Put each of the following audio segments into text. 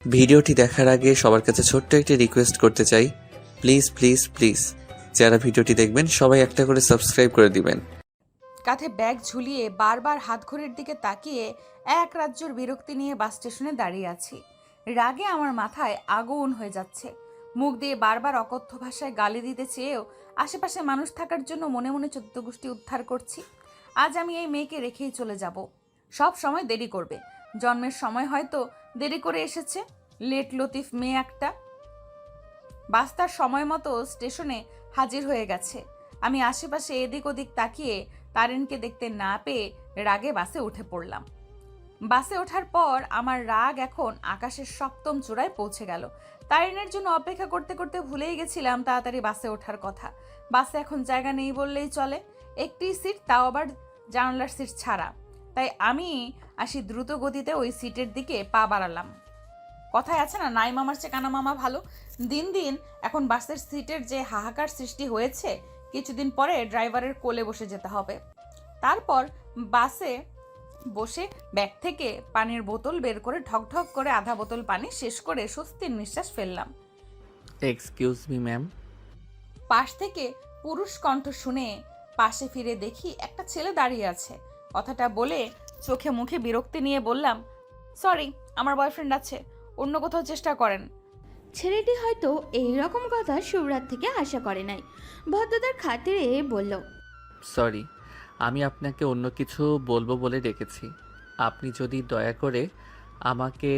ভিডিওটি দেখার আগে সবার কাছে ছোট্ট একটি রিকোয়েস্ট করতে চাই, প্লিজ প্লিজ প্লিজ যারা ভিডিওটি দেখবেন সবাই একটা করে সাবস্ক্রাইব করে দিবেন। কাঁধে ব্যাগ ঝুলিয়ে বারবার হাতঘড়ির দিকে তাকিয়ে এক রাজ্যর বিরক্তি নিয়ে বাস স্টেশনে দাঁড়িয়ে আছি। রাগে আমার মাথায় আগুন হয়ে যাচ্ছে। মুখ দিয়ে বারবার অকথ্য ভাষায় গালি দিতে চেয়েও আশেপাশে মানুষ থাকার জন্য মনে মনে 14 গোষ্ঠী উদ্ধার করছি। আজ আমি এই মেয়েকে রেখেই চলে যাব। সব সময় দেরি করবে, জন্মের সময় হয়তো দেরি করে এসেছে। লেট লতিফ মেয়ে একটা। বাস তার সময় মতো স্টেশনে হাজির হয়ে গেছে। আমি আশেপাশে এদিক ওদিক তাকিয়ে তারিনকে দেখতে না পেয়ে রাগে বাসে উঠে পড়লাম। বাসে ওঠার পর আমার রাগ এখন আকাশের সপ্তম চূড়ায় পৌঁছে গেল। তারিনের জন্য অপেক্ষা করতে করতে ভুলেই গেছিলাম তাড়াতাড়ি বাসে ওঠার কথা। বাসে এখন জায়গা নেই বললেই চলে, একটি সিট, তাও আবার জানালার সিট ছাড়া। তাই আমি আসি দ্রুত গতিতে ওই সিটের দিকে পা বাড়ালাম। কথায় আছে না, নাই মামার চেয়ে কানা মামা ভালো। দিন দিন এখন বাসের সিটের যে হাহাকার সৃষ্টি হয়েছে, কিছুদিন পরে ড্রাইভারের কোলে বসে যেতে হবে। তারপর বাসে বসে ব্যাগ থেকে পানির বোতল বের করে ঢকঢক করে আধা বোতল পানি শেষ করে স্বস্তির নিঃশ্বাস ফেললাম। Excuse me ma'am. পাশ থেকে পুরুষ কণ্ঠ শুনে পাশে ফিরে দেখি একটা ছেলে দাঁড়িয়ে আছে। কথাটা বলে চোখে মুখে বিরক্তি নিয়ে বললাম, সরি, আমার বয়ফ্রেন্ড আছে, অন্য কোথাও চেষ্টা করেন। ছেলেটি হয়তো এই রকম কথা শুভরাত থেকে আশা করে নাই। ভদ্রতার খাতিরে বলল, সরি, আমি আপনাকে অন্য কিছু বলবো বলে ডেকেছি। আপনি যদি দয়া করে আমাকে...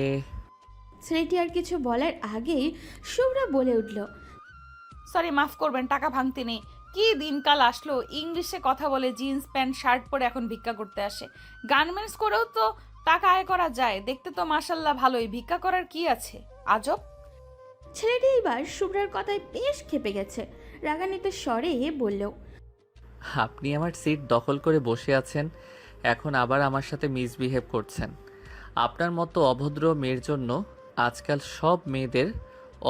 ছেলেটি আর কিছু বলার আগেই শুভ্রা বলে উঠল, সরি, মাফ করবেন, টাকা ভাঙতে নেই। কি দিনকাল আসলো, ইংলিশে কথা বলে জিন্স প্যান্ট শার্ট পরে এখন ভিক্ষা করতে আসে। গার্মেন্টস করেও তো টাকা আয় করা যায়, দেখতে তো মাশাল্লাহ ভালোই, ভিক্ষা করার কি আছে আজব। ছেলেটি এবার শুভ্রার কথায় বেশ ক্ষেপে গেছে। রাগান্বিত স্বরে বলল, আপনি আমার সিট দখল করে বসে আছেন, এখন আবার আমার সাথে মিসবিহেভ করছেন। আপনার মতো অভদ্র মেয়ের জন্য আজকাল সব মেয়েদের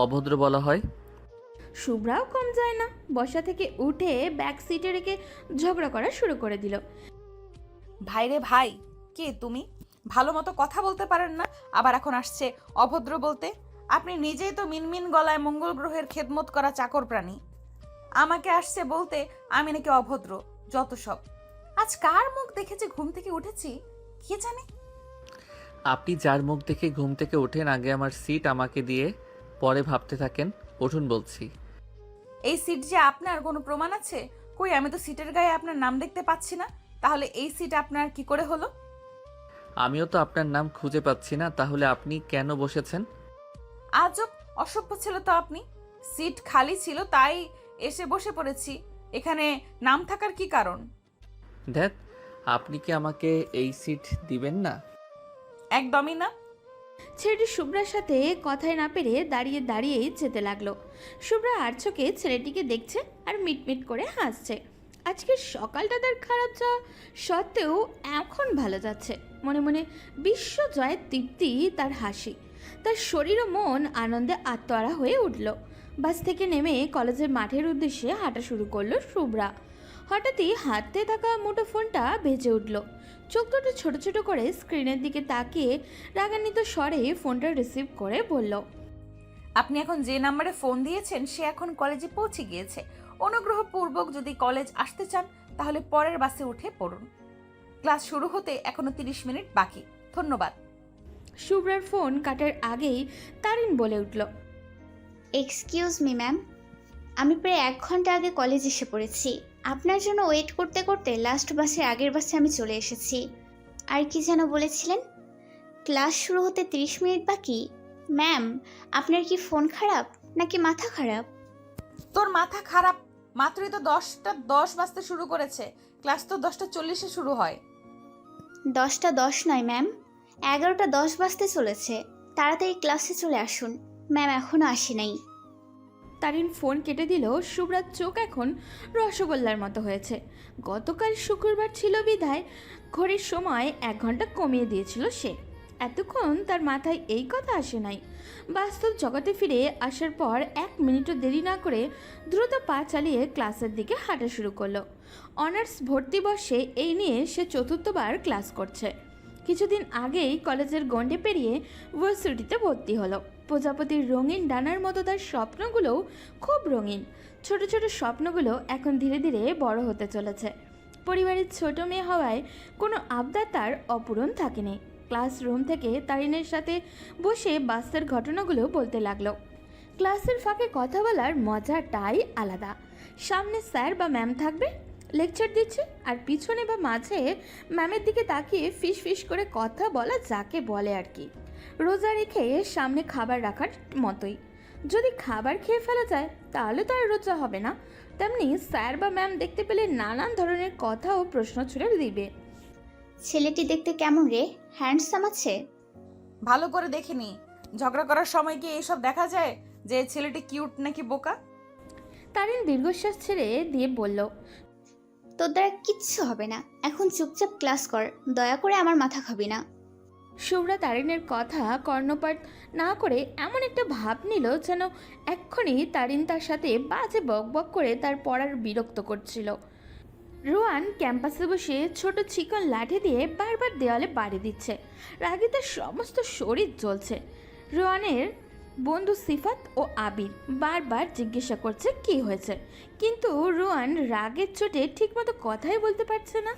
অভদ্র বলা হয়। শুভ্রাও কম যায় না, বসা থেকে উঠে ব্যাক সিটে রেখে ঝগড়া করা শুরু করে দিল। ভাইরে ভাই, কে তুমি? ভালো মতো কথা বলতে পারেন না, আবার এখন আসছে অভদ্র বলতে। আপনি নিজেই তো মিনমিন গলায় মঙ্গল গ্রহের খেদমত করা চাকর প্রাণী, আমাকে আসছে বলতে আমি নাকি অভদ্র। যত সব। আজ কার মুখ দেখেছে ঘুম থেকে উঠেছি কে জানে। আপনি যার মুখ দেখে ঘুম থেকে ওঠেন, আগে আমার সিট আমাকে দিয়ে পরে ভাবতে থাকেন। উঠুন বলছি। এই সিট যে আপনার কোনো প্রমাণ আছে? কই, আমি তো সিটের গায়ে আপনার নাম দেখতে পাচ্ছি না। তাহলে এই সিট আপনার কি করে হলো? আমিও তো আপনার নাম খুঁজে পাচ্ছি না, তাহলে আপনি কেন বসেছেন? আজব অসভ্য ছিল তো আপনি। সিট খালি ছিল তাই এসে বসে পড়েছি। এখানে নাম থাকার কি কারণ? ধ্যাত, আপনি কি আমাকে এই সিট দিবেন না? একদমই না। ছেলেটি শুভ্রার সাথে কথায় না পেরে দাঁড়িয়ে দাঁড়িয়েই যেতে লাগলো। শুভ্রা আর চোখে ছেলেটিকে দেখছে আর মিটমিট করে হাসছে। আজকের সকালটা তার খারাপ যাওয়া সত্ত্বেও এখন ভালো যাচ্ছে। মনে মনে বিশ্ব জয়ের তৃপ্তি তার হাসি। তার শরীর ও মন আনন্দে আত্মহারা হয়ে উঠল। বাস থেকে নেমে কলেজের মাঠের উদ্দেশ্যে হাঁটা শুরু করলো শুভ্রা। হঠাৎই হাতে থাকা মুঠো ফোনটা বেজে উঠল। চোখ দুটো ছোট ছোট করে স্ক্রিনের দিকে তাকিয়ে রাগান্বিত স্বরে ফোনটা রিসিভ করে বলল, আপনি এখন যে নাম্বারে ফোন দিয়েছেন সে এখন কলেজে পৌঁছে গিয়েছে। অনুগ্রহপূর্বক যদি কলেজ আসতে চান তাহলে পরের বাসে উঠে পড়ুন। ক্লাস শুরু হতে এখনো 30 মিনিট বাকি। ধন্যবাদ। শুভ্রার ফোন কাটার আগেই তারিন বলে উঠল, এক্সকিউজ মি ম্যাম, আমি প্রায় 1 ঘন্টা আগে কলেজ এসে পড়েছি। আপনার জন্য ওয়েট করতে করতে লাস্ট বাসের আগের বাসে আমি চলে এসেছি। আর কি যেন বলেছিলেন? ক্লাস শুরু হতে 30 মিনিট বাকি। ম্যাম, আপনার কি ফোন খারাপ নাকি মাথা খারাপ? তোর মাথা খারাপ? মাত্রই তো 10টা 10 বাজতে শুরু করেছে। ক্লাস তো 10টা 40-এ শুরু হয়। 10টা 10 নয় ম্যাম, 11টা 10 বাজতে চলেছে। তাড়াতাড়ি ক্লাসে চলে আসুন। ম্যাম এখনও আসে নাই। তারিন ফোন কেটে দিল। শুভ্রার চোখ এখন রসগোল্লার মতো হয়েছে। গতকাল শুক্রবার ছিল বিধায় ঘড়ির সময় 1 ঘন্টা কমিয়ে দিয়েছিল সে। এতক্ষণ তার মাথায় এই কথা আসে নাই। বাস্তব জগতে ফিরে আসার পর 1 মিনিটও দেরি না করে দ্রুত পা চালিয়ে ক্লাসের দিকে হাঁটা শুরু করলো। অনার্স ভর্তি বর্ষে এই নিয়ে সে 4র্থবার ক্লাস করছে। কিছুদিন আগেই কলেজের গণ্ডি পেরিয়ে ভার্সিটিতে ভর্তি হলো। প্রজাপতির রঙিন ডানার মতো তার স্বপ্নগুলোও খুব রঙিন। ছোট ছোট স্বপ্নগুলো এখন ধীরে ধীরে বড় হতে চলেছে। পরিবারের ছোট মেয়ে হওয়ায় কোনো আবদার তার অপূরণ থাকেনি। ক্লাসরুম থেকে তারিনের সাথে বসে বাস্তবের ঘটনাগুলো বলতে লাগলো। ক্লাসের ফাঁকে কথা বলার মজাটাই আলাদা। সামনে স্যার বা ম্যাম থাকবে, লেকচার দিচ্ছে, আর পিছনে বা মাঝে ম্যামের দিকে তাকিয়ে ফিস ফিস করে কথা বলা, যাকে বলে আর কি রোজা রেখে সামনে খাবার রাখার মতোই। যদি খাবার খেয়ে ফেলা যায় তাহলে তো আর রোজা হবে না। তেমনি স্যার বা ম্যাম দেখতে পেলে নানান ধরনের কথা ও প্রশ্ন ছুড়ে দিবে। ছেলেটি দেখতে কেমন রে? হ্যান্ডসাম আছে? ভালো করে দেখিনি। ঝগড়া করার সময় কি এইসব দেখা যায় যে ছেলেটি কিউট নাকি বোকা? তারিন দীর্ঘশ্বাস ছেড়ে দিয়ে বলল, তোর দ্বারা কিচ্ছু হবে না, এখন চুপচাপ ক্লাস কর, দয়া করে আমার মাথা খাবি না। শুভ্রা তারিনের কথা কর্ণপাত না করে এমন একটা ভাব নিল যেন এক্ষুনি তারিন তার সাথে বাজে বক বক করে তার পড়ার বিরক্ত করছিল। রোয়ান ক্যাম্পাসে বসে ছোট চিকন লাঠি দিয়ে বারবার দেওয়ালে বাড়ি দিচ্ছে। রাগে তার সমস্ত শরীর জ্বলছে। রোয়ানের বন্ধু সিফাত ও আবির বারবার জিজ্ঞাসা করছে কি হয়েছে, কিন্তু রোয়ান রাগের চোটে ঠিকমতো কথাই বলতে পারছে না।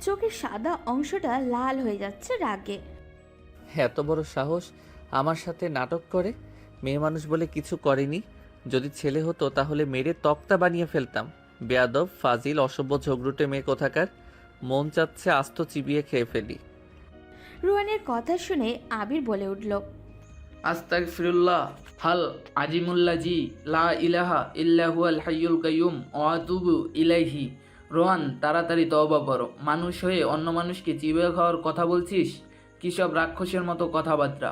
চোখের সাদা অংশটা লাল হয়ে যাচ্ছে রাগে। এত বড় সাহস আমার সাথে নাটক করে? মেয়ে মানুষ বলে কিছু করেনি। যদি ছেলে হতো তাহলে মেরে তক্তা বানিয়ে ফেলতাম। বেয়াদব, ফাজিল, অসভ্য, ঝগড়ুটে মেয়ে কোথাকার। মন চাচ্ছে আস্ত চিবিয়ে খেয়ে ফেলি। রোয়ানের কথা শুনে আবির বলে উঠল, আস্তাগফিরুল্লাহ, হাল আজিমুল্লাহ জি, লা ইলাহা ইল্লা হুয়াল হাইয়ুল কাইয়ুম ওয়া আতুবু ইলাইহি। রোহান, তাড়াতাড়ি তওবা করো। মানুষ হয়ে অন্য মানুষকে চিবিয়ে খাওয়ার কথা বলছিস? কি সব রাক্ষসের মতো কথাবার্তা!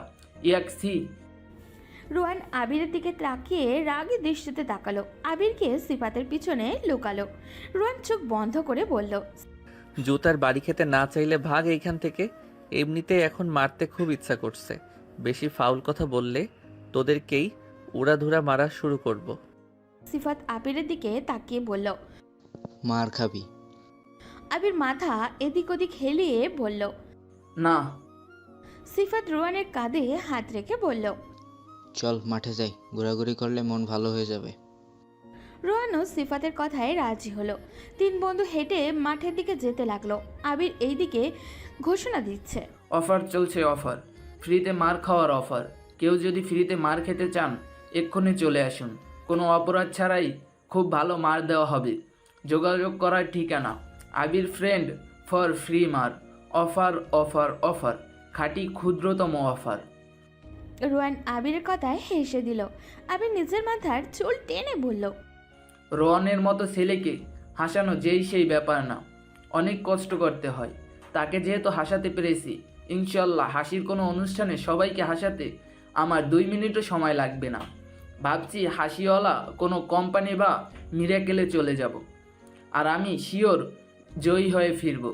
ইয়াকসি। রোয়ান আবিরের দিকে তাকিয়ে রাগী দৃষ্টিতে তাকালো। আবিরকে সিফাতের পিছনে লুকালো। রোয়ান চোখ বন্ধ করে বলল, জুতার বাড়ি খেতে না চাইলে ভাগ এইখান থেকে। এমনিতেই এখন মারতে খুব ইচ্ছা করছে। বেশি ফাউল কথা বললে তোদেরকেই উড়াধুরা মারা শুরু করব। সিফাত আবিরের দিকে তাকিয়ে বলল, মার খাবি। আবির মাথা এদিক ওদিক হেলিয়ে বলল। না। সিফাত রোয়ানের কাঁধে হাত রেখে বলল, চল মাঠে যাই, ঘোরাঘুরি করলে মন ভালো হয়ে যাবে। রোয়ানও সিফাতের কথায় রাজি হলো। তিন বন্ধু হেঁটে মাঠের দিকে যেতে লাগলো। আবির এই দিকে ঘোষণা দিচ্ছে, অফার চলছে, অফার। ফ্রিতে মার খাওয়ার অফার। কেউ যদি ফ্রিতে মার খেতে চান এক্ষুনি চলে আসুন। কোনো অপরাধ ছাড়াই খুব ভালো মার দেওয়া হবে। যোগাযোগ করার ঠিকানা আবির ফ্রেন্ড ফর ফ্রি মার। অফার অফার অফার, খাঁটি ক্ষুদ্রতম অফার। রোয়ান আবিরের কথায় হেসে দিল। আবির নিজের মাথার চুল টেনে বলল, রোহনের মতো ছেলেকে হাসানো যেই সেই ব্যাপার না, অনেক কষ্ট করতে হয়। তাকে যেহেতু হাসাতে পেরেছি, ইনশাল্লাহ হাসির কোনো অনুষ্ঠানে সবাইকে হাসাতে আমার 2 মিনিটও সময় লাগবে না। ভাবছি হাসিওয়ালা কোনো কোম্পানি বা মিরাকেলে চলে যাব, আর আমি শিওর জয়ী হয়ে ফিরব।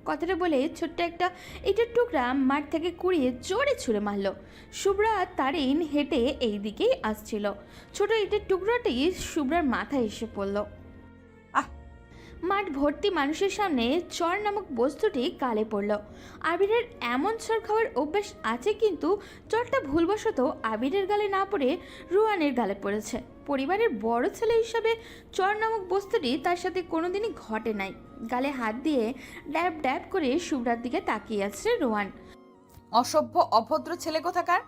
কথাটা বলে ছোট্ট একটা ইটের টুকরা মাঠ থেকে কুড়িয়ে জোরে ছুঁড়ে মারল। শুভ্রা আর তারিন হেঁটে এই দিকেই আসছিল। ছোট ইটের টুকরাটি শুভ্রার মাথায় এসে পড়ল। আহ! মাঠ ভর্তি মানুষের সামনে চর নামক বস্তুটি গালে পড়ল। আবিরের এমন চর খাওয়ার অভ্যাস আছে, কিন্তু চরটা ভুলবশত আবিরের গালে না পড়ে রুয়ানের গালে পড়েছে। পরিবারের বড় ছেলে হিসাবে চর নামক বস্তুটি তার সাথে কোনোদিনই ঘটে নাই। গালে হাত দিয়ে ড্যাব ড্যাব করে শুভ্রার দিকে তাকিয়ে আছে রোয়ান। অসভ্য অভদ্র ছেলে কোথাকার!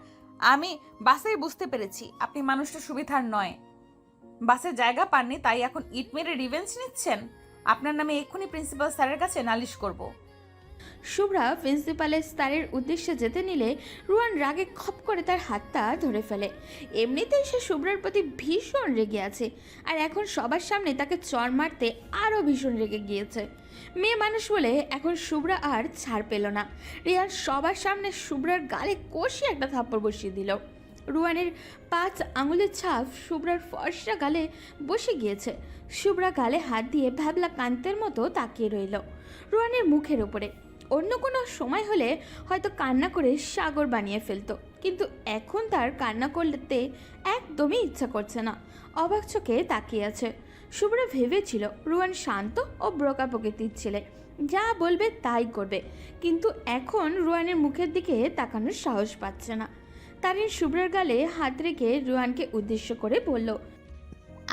আমি বাসেই বুঝতে পেরেছি আপনি মানুষটা সুবিধার নয়। বাসে জায়গা পাননি তাই এখন ইট মেরে রিভেঞ্জ নিচ্ছেন। আপনার নামে এক্ষুনি প্রিন্সিপাল স্যারের কাছে নালিশ করব। শুভ্রা প্রিন্সিপালের স্যারের উদ্দেশ্যে যেতে নিলে রুয়ান রাগে খপ করে তার হাতটা ধরে ফেলে। এমনিতেই সে শুভ্রার প্রতি ভীষণ রেগে আছে, আর এখন সবার সামনে তাকে চর মারতে আরও ভীষণ রেগে গিয়েছে। মেয়ে মানুষ বলে এখন শুভ্রা আর ছাড় পেল না। রিয়ান সবার সামনে শুভ্রার গালে কষিয়ে একটা থাপ্পড় বসিয়ে দিল। রুয়ানের 5 আঙুলের ছাপ শুভ্রার ফর্সা গালে বসে গিয়েছে। শুভ্রা গালে হাত দিয়ে ভ্যাবলা কান্তের মতো তাকিয়ে রইল রুয়ানের মুখের ওপরে। অন্য কোনো সময় হলে হয়তো কান্না করে সাগর বানিয়ে ফেলতো, কিন্তু এখন তার কান্না করতে একদমই ইচ্ছা করছে না। অবাক চোখে তাকিয়ে আছে। শুভ্রা ভেবেছিল রুয়ান শান্ত ও ব্রোকা প্রকৃতির ছেলে, যা বলবে তাই করবে, কিন্তু এখন রুয়ানের মুখের দিকে তাকানোর সাহস পাচ্ছে না। তারিন শুভ্রার গালে হাত রেখে রুয়ানকে উদ্দেশ্য করে বলল,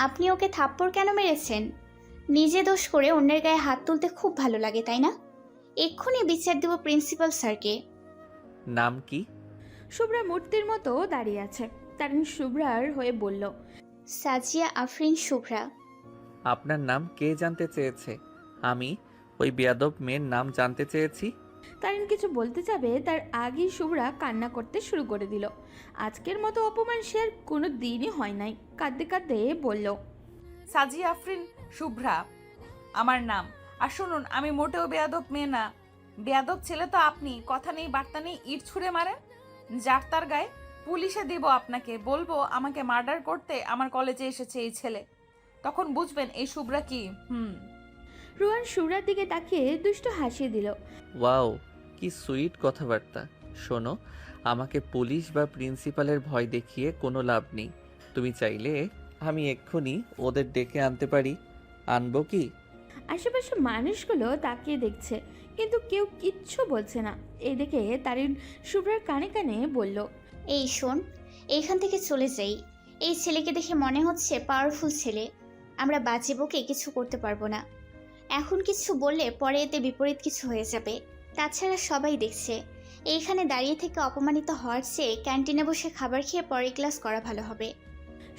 আপনি ওকে থাপ্পড় কেন মেরেছেন? নিজে দোষ করে অন্যের গায়ে হাত তুলতে খুব ভালো লাগে, তাই না? এক্ষুনি বিচার দেব প্রিন্সিপাল স্যারকে। নাম কি? শুভ্রা মূর্তির মতো দাঁড়িয়ে আছে। তারিন শুভ্রার হয়ে বলল, সাজিয়া আফরিন শুভ্রা। আপনার নাম কে জানতে চেয়েছে? আমি ওই বেয়াদব মেয়ের নাম জানতে চেয়েছি। তারিন কিছু বলতে যাবে তার আগেই শুভ্রা কান্না করতে শুরু করে দিল। আজকের মতো অপমান সে আর কোনো দিনই হয় নাই। কাঁদতে কাঁদতে বলল, সাজিয়া আফরিন শুভ্রা আমার নাম। আর শুনুন, আমি মোটেও বেয়াদব মেয়ে না। বেয়াদব ছেলে তো আপনি। কথা নেই বার্তা নেই ইট ছুঁড়ে মারেন। যার তার গায়ে পুলিশে দিব আপনাকে, বলবো আমাকে মার্ডার করতে আমার কলেজে এসেছে এই ছেলে। তখন বুঝবেন এই শুভ্রা কি। রুয়ান শুভ্রার দিকে তাকিয়ে দুষ্ট হাসি দিল। ওয়াও, কি সুইট কথাবার্তা। শোনো, আমাকে পুলিশ বা প্রিন্সিপালের ভয় দেখিয়ে কোনো লাভ নেই। তুমি চাইলে আমি এক্ষুনি ওদের ডেকে আনতে পারি। আনবো কি? আশেপাশে মানুষগুলো তাকিয়ে দেখছে, কিন্তু কেউ কিচ্ছু বলছে না। এই দেখে তারিন শুভ্রার কানে কানে বলল, এই শোন, এইখান থেকে চলে যাই। এই ছেলেকে দেখে মনে হচ্ছে পাওয়ারফুল ছেলে। আমরা বাজে বকে কিছু করতে পারবো না। এখন কিছু বললে পরে এতে বিপরীত কিছু হয়ে যাবে। তাছাড়া সবাই দেখছে। এইখানে দাঁড়িয়ে থেকে অপমানিত হওয়ার চেয়ে ক্যান্টিনে বসে খাবার খেয়ে পরে ক্লাস করা ভালো হবে।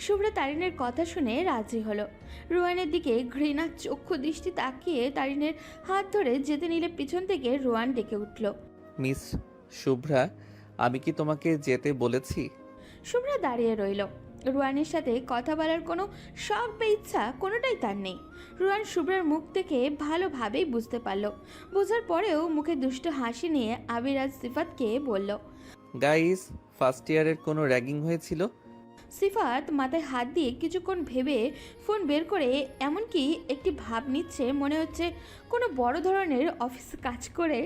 শুভ্রা তারিনের কথা শুনে রাজি হলো। রোয়ানের দিকে ঘৃণা চক্ষু দৃষ্টি তাকিয়ে তারিনের হাত ধরে যেতে নিলে পিছন থেকে রোয়ান ডেকে উঠল, মিস শুভ্রা, আমি কি তোমাকে যেতে বলেছি? শুভ্রা দাঁড়িয়ে রইল। রুয়ানের সাথে কথা বলার কোনো শখ বা ইচ্ছা কোনোটাই তার নেই। রুয়ান শুভ্রার মুখ থেকে ভালোভাবেই বুঝতে পারল। বোঝার পরেও মুখে দুষ্ট হাসি নিয়ে আবির আজ সিফাতকে বলল, গাইস, ফার্স্ট ইয়ারের কোনো র্যাগিং হয়েছিল? সিফাত মাথায় হাত দিয়ে কিছুক্ষণ ভেবে ফোন বের করে এমনকি একটি ভাব নিচ্ছে, মনে হচ্ছে কোনো বড় ধরনের অফিসে কাজ করে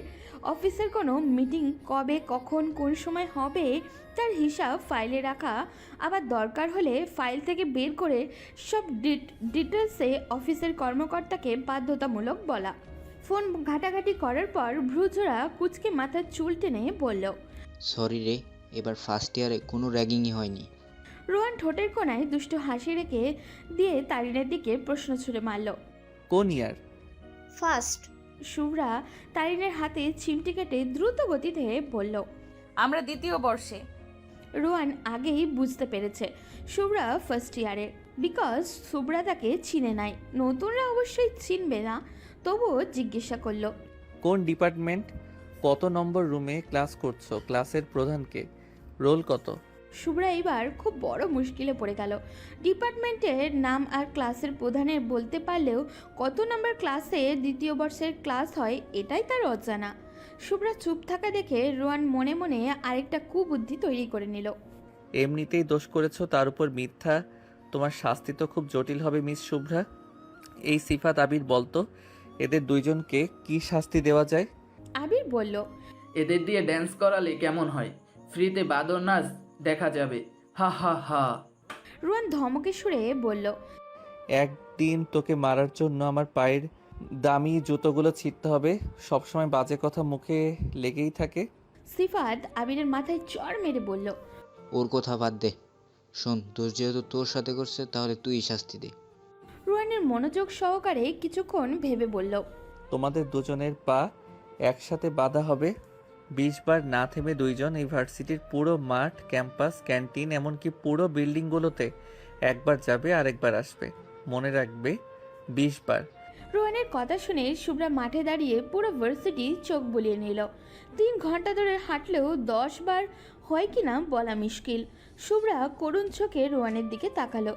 অফিসের কোনো মিটিং কবে কখন কোন সময় হবে তার হিসাব ফাইলে রাখা, আবার দরকার হলে ফাইল থেকে বের করে সব ডিটেলসে অফিসের কর্মকর্তাকে বাধ্যতামূলক বলা। ফোন ঘাটাঘাটি করার পর ভ্রুজোড়া কুচকে মাথার চুল টেনে বলল, সরি রে, এবার ফার্স্ট ইয়ারে কোনো র্যাগিংই হয়নি। রোহান ঠোঁটের কোণায় দুষ্ট হাসি রেখে দিয়ে তারিনের দিকে প্রশ্ন ছুড়ে মারল, কোন ইয়ার? ফার্স্ট। শুভ্রা তারিনের হাতে চিমটি কেটে দ্রুত গতিতে বলল, আমরা দ্বিতীয় বর্ষে। রোহান আগেই বুঝতে পেরেছে শুভ্রা ফার্স্ট ইয়ারের, বিকজ শুভ্রা তাকে চিনে নাই। নতুনরা অবশ্যই চিনবে না, তবুও জিজ্ঞাসা করলো, কোন ডিপার্টমেন্ট? কত নম্বর রুমে ক্লাস করছো? ক্লাসের প্রধানকে? রোল কত? শুভ্রা এবার খুব বড় মুশকিলে পড়ে গেল। ডিপার্টমেন্টের নাম আর ক্লাসের প্রধানের বলতে পারলেও কত নম্বর ক্লাসে দ্বিতীয় বর্ষের ক্লাস হয় এটাই তার অজানা। শুভ্রা চুপ থাকা দেখে রোয়ান মনে মনে আরেকটা কুবুদ্ধি তৈরি করে নিল। এমনিতেই দোষ করেছো, তার উপর মিথ্যা। তোমার শাস্তি তো খুব জটিল হবে মিস শুভ্রা। এই সিফাত, আবির, বলতো এদের দুইজনকে কি শাস্তি দেওয়া যায়? আবির বলল, এদের দিয়ে ড্যান্স করালে কেমন হয়? ফ্রিতে বাদর নাচ দেখা যাবে। হা হা হা। রোয়ান ধমকে সুরে বলল, একদিন তোকে মারার জন্য আমার পায়ের দামি জুতোগুলো ছিঁড়তে হবে। সবসময় বাজে কথা মুখে লেগেই থাকে। সিফাত আবিরের মাথায় চড় মেরে বলল, ওর কথা বাদ দে। শোন, দোষ যেহেতু তোর সাথে করছে তাহলে তুই শাস্তি দে। রোয়ানের মনোযোগ সহকারে কিছুক্ষণ ভেবে বলল, তোমাদের দুজনের পা একসাথে বাঁধা হবে। 20 বার না থেমে দুইজন এই ভার্সিটির পুরো মাঠ, ক্যাম্পাস, ক্যান্টিন, এমনকি পুরো বিল্ডিংগুলোতে একবার যাবে আর একবার আসবে। মনে রাখবে, 20 বার। রোহানের কথা শুনে শুভ্রা মাঠে দাঁড়িয়ে পুরো ভার্সিটি চোখ বুলিয়ে নিল। 3 ঘন্টা ধরে হাঁটলেও 10 বার হয় কিনা বলা মুশকিল। শুভ্রা করুণ চোখে রোহানের দিকে তাকালো।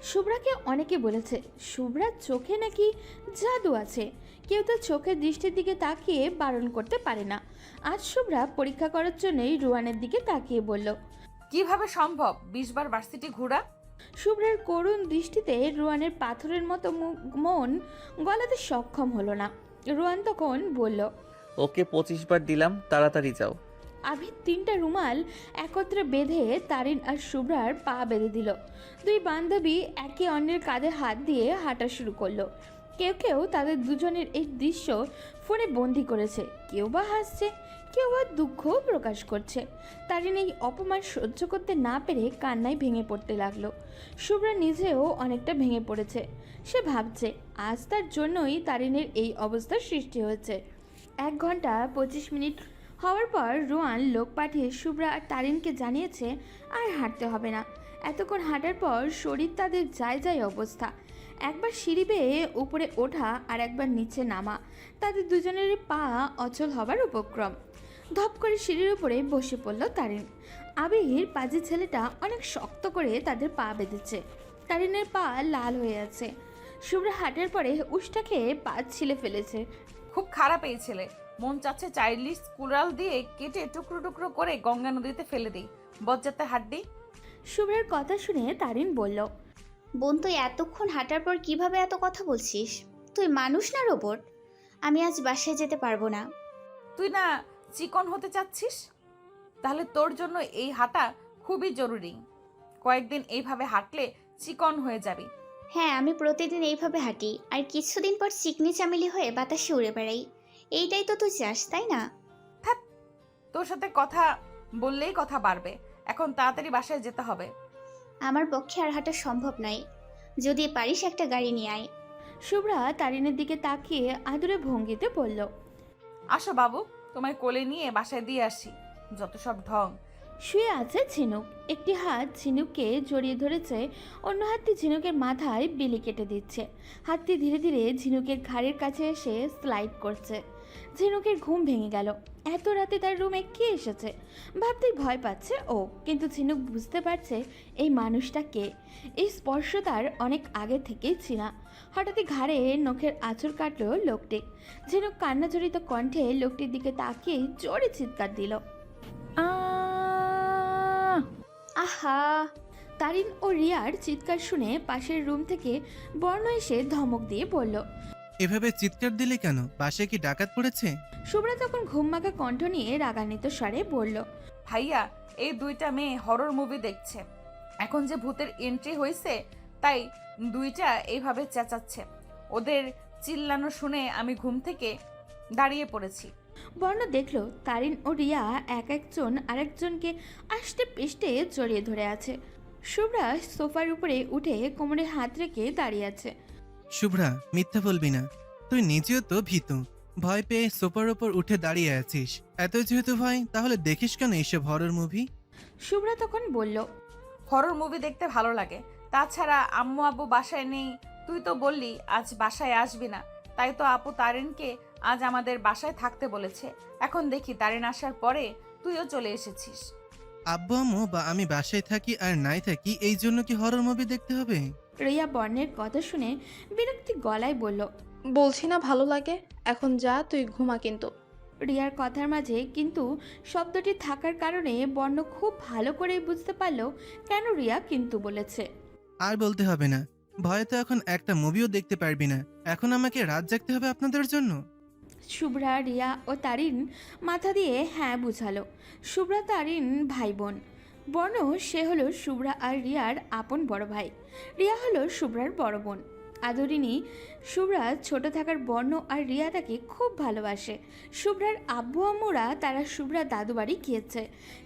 শুভ্রাকে অনেকে বলেছে শুভ্রার চোখে নাকি জাদু আছে, কেউ তো চোখের দৃষ্টির দিকে তাকিয়ে বারণ করতে পারে না। আজ শুভ্রা পরীক্ষা করার জন্যই রোহানের দিকে তাকিয়ে বলল, কিভাবে সম্ভব 20 বার ভার্সিটি ঘোরা? শুভ্রার করুণ দৃষ্টিতে রোহানের পাথরের মতো মন গলাতে সক্ষম হলো না। রোহান তখন বলল, ওকে 25 বার দিলাম, তাড়াতাড়ি যাও। আবির 3টা রুমাল একত্রে বেঁধে তারিন আর শুভ্রার পা বেঁধে দিল। দুই বান্ধবী একে অন্যের কাঁধে হাত দিয়ে হাঁটা শুরু করলো। কেউ কেউ তাদের দুজনের এই দৃশ্য ফোনে বন্দি করেছে, কেউ বা হাসছে, কেউ বা দুঃখও প্রকাশ করছে। তারিন এই অপমান সহ্য করতে না পেরে কান্নায় ভেঙে পড়তে লাগলো। শুভ্রা নিজেও অনেকটা ভেঙে পড়েছে। সে ভাবছে আজ তার জন্যই তারিনের এই অবস্থার সৃষ্টি হয়েছে। 1 ঘন্টা 25 মিনিট হওয়ার পর রোয়ান লোক পাঠিয়ে শুভ্রা আর তারিনকে জানিয়েছে আর হাঁটতে হবে না। এতক্ষণ হাঁটার পর শরীর তাদের যায় যায় অবস্থা। একবার সিঁড়ি বেয়ে উপরে ওঠা আর একবার নিচে নামা, তাদের দুজনেরই পা অচল হবার উপক্রম। ধপ করে সিঁড়ির উপরে বসে পড়ল তারিন। আবির পাজি ছেলেটা অনেক শক্ত করে তাদের পা বেঁধেছে। তারিনের পা লাল হয়ে আছে। শুভ্রা হাঁটার পরে উষ্টা খেয়ে পা ছিলে ফেলেছে। খুব খারাপ এই ছেলে, মন চাচ্ছে চাইল্ডিশ কুড়াল দিয়ে কেটে টুকরো টুকরো করে গঙ্গা নদীতে ফেলে দিই, বজ্জাতে হাড্ডি। শুভ্রার কথা শুনে তারিন বলল, বোন, তুই এতক্ষণ হাঁটার পর কিভাবে এত কথা বলছিস? তুই মানুষ না রোবট? আমি আজ বাসায় যেতে পারবো না। তুই না চিকন হতে চাচ্ছিস? তাহলে তোর জন্য এই হাঁটা খুবই জরুরি। কয়েকদিন এইভাবে হাঁটলে চিকন হয়ে যাবি। হ্যাঁ, আমি প্রতিদিন এইভাবে হাঁটি আর কিছুদিন পর চিকনি চামেলি হয়ে বাতাসে উড়ে বেড়াই। এইটাই তো তুই চাস, তাই না? তোর সাথে কথা বললেই কথা বাড়বে। এখন তাড়াতাড়ি বাসায় যেতে হবে। আমার পক্ষে আর হাঁটা সম্ভব নয়। যদি পারিস একটা গাড়ি নিয়ে আয়। শুভ্রা তারিনের দিকে তাকিয়ে আদুরে ভঙ্গিতে বলল, আসো বাবু, তোমায় কোলে নিয়ে বাসায় দিয়ে আসি। যত সব ঢং। শুয়ে আছে ঝিনুক। একটি হাত ঝিনুককে জড়িয়ে ধরেছে, অন্য হাতটি ঝিনুকের মাথায় বিলি কেটে দিচ্ছে। হাতটি ধীরে ধীরে ঝিনুকের ঘাড়ের কাছে এসে স্লাইড করছে। ঝিনুকের ঘুম ভেঙে গেল। এত রাতে তার রুমে কে এসেছে ভাবতেই ভয় পাচ্ছে ও। কিন্তু ঝিনুক বুঝতে পারছে এই মানুষটা কে। এই স্পর্শ তার অনেক আগে থেকেই চেনা। হঠাৎই ঘাড়ে নখের আঁচড় কাটল লোকটি। ঝিনুক কান্নাজড়িত কণ্ঠে লোকটির দিকে তাকিয়ে জোরে চিৎকার দিল, আহা! তারিন ও রিয়ার চিৎকার শুনে পাশের রুম থেকে বর্ণ এসে ধমক দিয়ে বলল, এভাবে চিৎকার দিলে কেন? পাশে কি ডাকাত পড়েছে? শুভ্রা তখন ঘুমমাখা কণ্ঠ নিয়ে রাগান্বিত স্বরে বলল, ভাইয়া, এই দুইটা মেয়ে হরর মুভি দেখছে। এখন যে ভূতের এন্ট্রি হয়েছে তাই দুইটা এইভাবে চেঁচাচ্ছে। ওদের চিল্লানো শুনে আমি ঘুম থেকে দাঁড়িয়ে পড়েছি। বর্ণ দেখলো তারিন ও রিয়া এক একজন আরেকজনকে আষ্টে পিষ্টে জড়িয়ে ধরে আছে। শুভ্রা সোফার উপরে উঠে কোমরে হাত রেখে দাঁড়িয়ে আছে। শুভ্রা, মিথ্যা বলবি না। তুই নিজেও তো ভীতু। ভয় পেয়ে সোফার ওপর উঠে দাঁড়িয়ে আছিস। এত যেহেতু ভয়, তাহলে দেখিস কেন এইসব হরর মুভি? শুভ্রা তখন বলল, হরর মুভি দেখতে ভালো লাগে। তাছাড়া আম্মু আব্বু বাসায় নেই। তুই তো বললি আজ বাসায় আসবি না, তাই তো আপু তারিনকে আজ আমাদের বাসায় থাকতে বলেছে। এখন দেখি তারিন আসার পরে তুইও চলে এসেছিস। আব্বু আম্মু বা আমি বাসায় থাকি আর নাই থাকি, এই জন্য কি হরর মুভি দেখতে হবে? রিয়া বর্ণের কথা শুনে বিরক্তি গলায় বলল, বলছি না ভালো লাগে, এখন যা, তুই ঘুমা কিন্তু। রিয়ার কথার মাঝে কিন্তু শব্দটি থাকার কারণে বর্ণ খুব ভালো করে বুঝতে পারল কেন রিয়া কিন্তু বলেছে। আর বলতে হবে না, ভয়ে তো এখন একটা মুভিও দেখতে পারবি না। এখন আমাকে রাত জাগতে হবে আপনাদের জন্য? শুভ্রা, রিয়া ও তারিন মাথা দিয়ে হ্যাঁ বুঝালো। শুভ্রা তারিন ভাই বোন। বর্ণ সে হলো শুভ্রা আর রিয়ার আপন বড় ভাই। রিয়া হলো শুভ্রার বড় বোন। আদরিনী শুভ্রা ছোট থাকার বর্ণ আর রিয়া তাকে খুব ভালোবাসে। শুভ্রার আব্বু আম্মুরা তারা শুভ্রা দাদু বাড়ি গিয়েছে।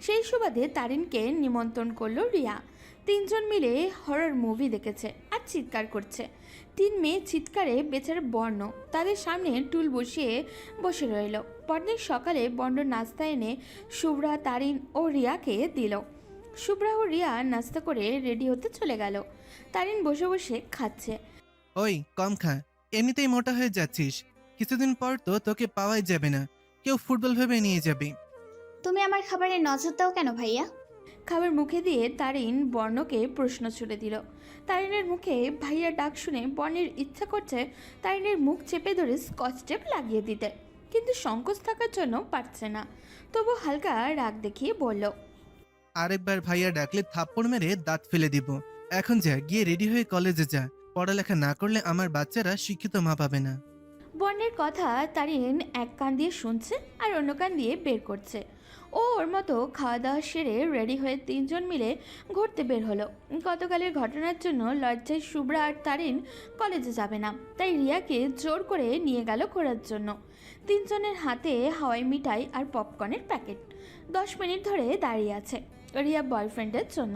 সেই সুবাদে তারিনকে নিমন্ত্রণ করলো রিয়া। 3 জন মিলে হরর মুভি দেখেছে আর চিৎকার করছে। 3 মেয়ে চিৎকারে বেচারা বর্ণ তাদের সামনে টুল বসিয়ে বসে রইল। পরদিন সকালে বর্ণ নাস্তা এনে শুভ্রা, তারিন ও রিয়াকে দিল। শুভ্রা ও রিয়া নাস্তা করে রেডি হতে চলে গেল। তারিন বসে বসে খাচ্ছে। ওই কম খা, এমনিতেই মোটা হয়ে যাচ্ছিস। কিছুদিন পর তো তোকে পাওয়াই যাবে না, কেউ ফুটবল ভেবে নিয়ে যাবে। তুমি আমার খাবারে নজর দাও কেন ভাইয়া? খাবার মুখে দিয়ে তারিন বর্ণকে প্রশ্ন ছুড়ে দিল। তারিনের মুখে ভাইয়া ডাক শুনে বর্ণের ইচ্ছা করছে তারিনের মুখ চেপে ধরে স্কচ টেপ লাগিয়ে দিতে, কিন্তু সংকোচ থাকার জন্য পারছে না। তবু হালকা রাগ দেখিয়ে বলল, আরেকবার ভাইয়া ডাকলে থাপ্পড় মেরে দাঁত ফেলে দিব। এখন যা, গিয়ে রেডি হয়ে কলেজে যা। পড়ালেখা না করলে আমার বাচ্চারা শিক্ষিত মা পাবে না। বর্ণের কথা তারিন এক কান দিয়ে শুনছে আর অন্য কান দিয়ে বের করছে। ও ওর মতো খাওয়া দাওয়া সেরে রেডি হয়ে তিনজন মিলে ঘুরতে বের হলো। গতকালের ঘটনার জন্য লজ্জায় শুভ্রা আর তারিন কলেজে যাবে না, তাই রিয়াকে জোর করে নিয়ে গেল ঘোরার জন্য। তিনজনের হাতে হাওয়াই মিঠাই আর পপকর্নের প্যাকেট। 10 মিনিট ধরে দাঁড়িয়ে আছে রিয়া বয়ফ্রেন্ডের জন্য।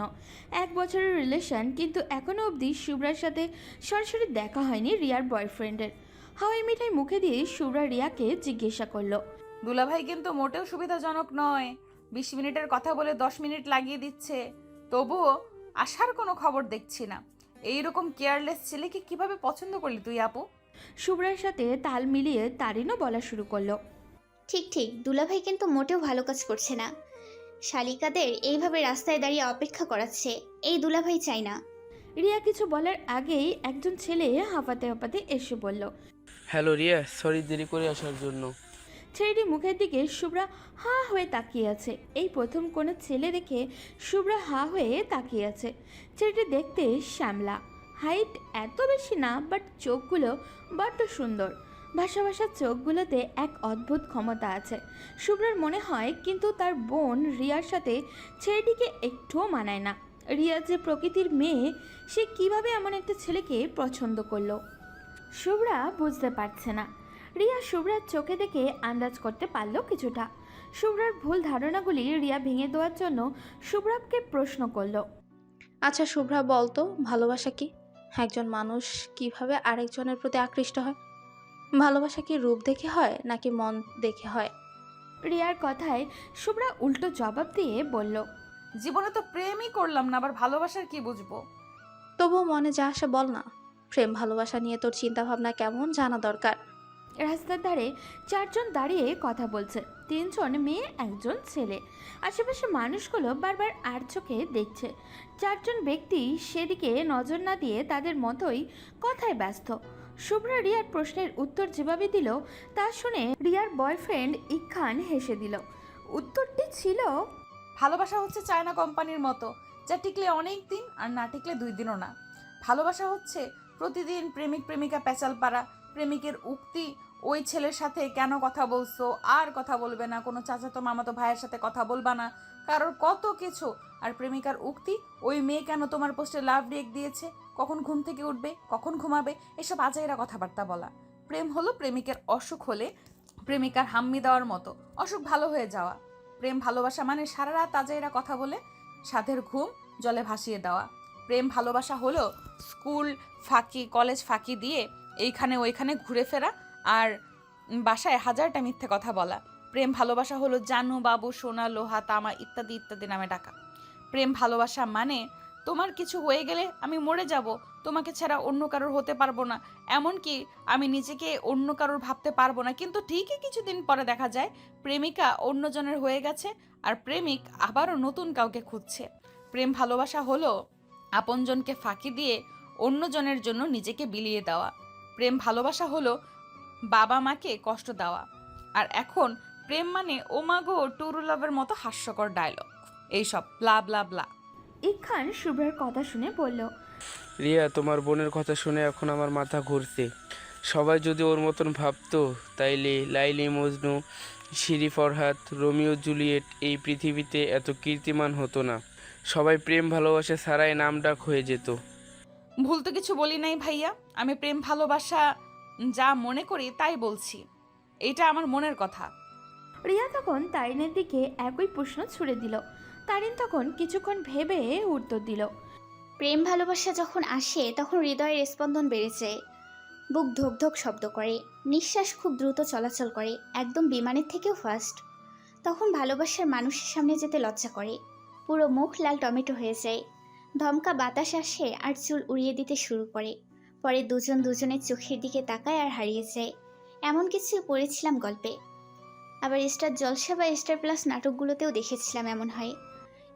1 বছরের রিলেশন, কিন্তু এখনও অবধি শুভ্রার সাথে সরাসরি দেখা হয়নি রিয়ার বয়ফ্রেন্ডের। হাওয়াই মিঠাই মুখে দিয়ে শুভ্রা রিয়াকে জিজ্ঞাসা করলো, দুলাভাই কিন্তু মোটেও সুবিধাজনক নয়। 20 মিনিটের কথা বলে 10 মিনিট লাগিয়ে দিচ্ছে, তবুও আসার কোনো খবর দেখছি না। এইরকম কেয়ারলেস ছেলেকে কিভাবে পছন্দ করলি তুই আপু? শুভ্রার সাথে তাল মিলিয়ে তারিনও বলা শুরু করলো, ঠিক ঠিক, দুলাভাই কিন্তু মোটেও ভালো কাজ করছে না। শালিকাদের এইভাবে রাস্তায় দাঁড়িয়ে অপেক্ষা করাচ্ছে, এই দুলাভাই চাই না। রিয়া কিছু বলার আগেই একজন ছেলে হাঁপাতে হাঁপাতে এসে বলল, হ্যালো রিয়া, সরি দেরি করে আসার জন্য। ছেলেটি মুখের দিকে শুভ্রা হাঁ হয়ে তাকিয়ে আছে। এই প্রথম কোনো ছেলে দেখে শুভ্রা হাঁ হয়ে তাকিয়ে আছে। ছেলেটি দেখতে শ্যামলা, হাইট এত বেশি না, বাট চোখগুলো বড্ড সুন্দর। ভাষা ভাষা চোখগুলোতে এক অদ্ভুত ক্ষমতা আছে। শুভ্রার মনে হয় কিন্তু তার বোন রিয়ার সাথে ছেলেটিকে একটুও মানায় না। রিয়া যে প্রকৃতির মেয়ে, সে কিভাবে এমন একটা ছেলেকে পছন্দ করলো শুভ্রা বুঝতে পারছে না। রিয়া শুভ্রার চোখে দেখে আন্দাজ করতে পারলো কিছুটা। শুভ্রার ভুল ধারণাগুলি রিয়া ভেঙে দেওয়ার জন্য শুভ্রাকে প্রশ্ন করলো, আচ্ছা শুভ্রা, বলতো ভালোবাসা কি? একজন মানুষ কিভাবে আরেকজনের প্রতি আকৃষ্ট হয়? ভালোবাসা কি রূপ দেখে হয় নাকি মন দেখে হয়? রিয়ার কথায় শুভ্রা উল্টো জবাব দিয়ে বলল, জীবনে তো প্রেমই করলাম না, আবার ভালোবাসার কি বুঝবো? তবুও মনে যা আসে বল না। প্রেম ভালোবাসা নিয়ে তোর চিন্তা ভাবনা কেমন জানা দরকার। রাস্তার ধারে 4 জন দাঁড়িয়ে কথা বলছে, 3 জন মেয়ে, 1 জন ছেলে। আশেপাশে মানুষগুলো বারবার আর চোখে দেখছে। 4 জন ব্যক্তি সেদিকে নজর না দিয়ে তাদের মতোই কথায় ব্যস্ত। শুভ্রা রিয়ার প্রশ্নের উত্তর যেভাবে দিল তা শুনে রিয়ার বয়ফ্রেন্ড ইখান হেসে দিল। উত্তরটি ছিল, ভালোবাসা হচ্ছে চায়না কোম্পানির মতো, যা টিকলে অনেক দিন আর না টিকলে 2 দিনও না। ভালোবাসা হচ্ছে প্রতিদিন প্রেমিক প্রেমিকা প্যাচাল পাড়া, প্রেমিকের উক্তি ওই ছেলের সাথে কেন কথা বলছো, আর কথা বলবে না, কোনো চাচাতো মামাতো ভাইয়ের সাথে কথা বলবা না, কারোর কত কিছু। আর প্রেমিকার উক্তি, ওই মেয়ে কেন তোমার পোস্টে লাভ রেক দিয়েছে, কখন ঘুম থেকে উঠবে, কখন ঘুমাবে, এসব আজাইরা কথাবার্তা বলা। প্রেম হলো প্রেমিকের অসুখ হলে প্রেমিকার হাম্মি দেওয়ার মতো, অসুখ ভালো হয়ে যাওয়া। প্রেম ভালোবাসা মানে সারা রাত আজাইরা কথা বলে সাধের ঘুম জলে ভাসিয়ে দেওয়া। প্রেম ভালোবাসা হলো স্কুল ফাঁকি, কলেজ ফাঁকি দিয়ে এইখানে ওইখানে ঘুরে ফেরা আর বাসায় 1000টা মিথ্যে কথা বলা। প্রেম ভালোবাসা হলো জানু, বাবু, সোনা, লোহা, তামা ইত্যাদি ইত্যাদি নামে ডাকা। প্রেম ভালোবাসা মানে তোমার কিছু হয়ে গেলে আমি মরে যাব, তোমাকে ছাড়া অন্য কারোর হতে পারবো না, এমনকি আমি নিজেকে অন্য কারোর ভাবতে পারবো না। কিন্তু ঠিকই কিছুদিন পরে দেখা যায় প্রেমিকা অন্যজনের হয়ে গেছে আর প্রেমিক আবারও নতুন কাউকে খুঁজছে। প্রেম ভালোবাসা হলো আপনজনকে ফাঁকি দিয়ে অন্যজনের জন্য নিজেকে বিলিয়ে দেওয়া। প্রেম ভালোবাসা হলো বাবা মাকে কষ্ট দেওয়া। আর এখন প্রেম মানে ও মাগো টুরু লাভের মতো হাস্যকর ডায়লগ, এইসব ব্লা ব্লা ব্লা। ইখান শুভ্রার কথা শুনে বলল, রিয়া, তোমার বোনের কথা শুনে এখন আমার মাথা ঘুরছে। সবাই যদি ওর মতন ভাবতো, তাইলে Laili Majnu, Siri Farhad, Romeo Juliet এই পৃথিবীতে এত কীর্তিমান হতো না। সবাই প্রেম ভালোবাসা ছাড়াই নাম ডাক হয়ে যেত। ভুল তো কিছু বলি নাই ভাইয়া, আমি প্রেম ভালোবাসা যা মনে করি তাই বলছি, এটা আমার মনের কথা। রিয়া তখন তারিনের দিকে একই প্রশ্ন ছুড়ে দিল। তারিন তখন কিছুক্ষণ ভেবে উত্তর দিল, প্রেম ভালোবাসা যখন আসে তখন হৃদয়ের স্পন্দন বেড়ে যায়, বুক ধক ধক শব্দ করে, নিঃশ্বাস খুব দ্রুত চলাচল করে, একদম বিমানের থেকেও ফাস্ট। তখন ভালোবাসার মানুষের সামনে যেতে লজ্জা করে, পুরো মুখ লাল টমেটো হয়ে যায়, ধমকা বাতাস আসে আর চুল উড়িয়ে দিতে শুরু করে। পরে দুজন দুজনের চোখের দিকে তাকায় আর হারিয়ে যায়। এমন কিছু পড়েছিলাম গল্পে, আবার স্টার জলসা বা স্টার প্লাস নাটকগুলোতেও দেখেছিলাম এমন হয়।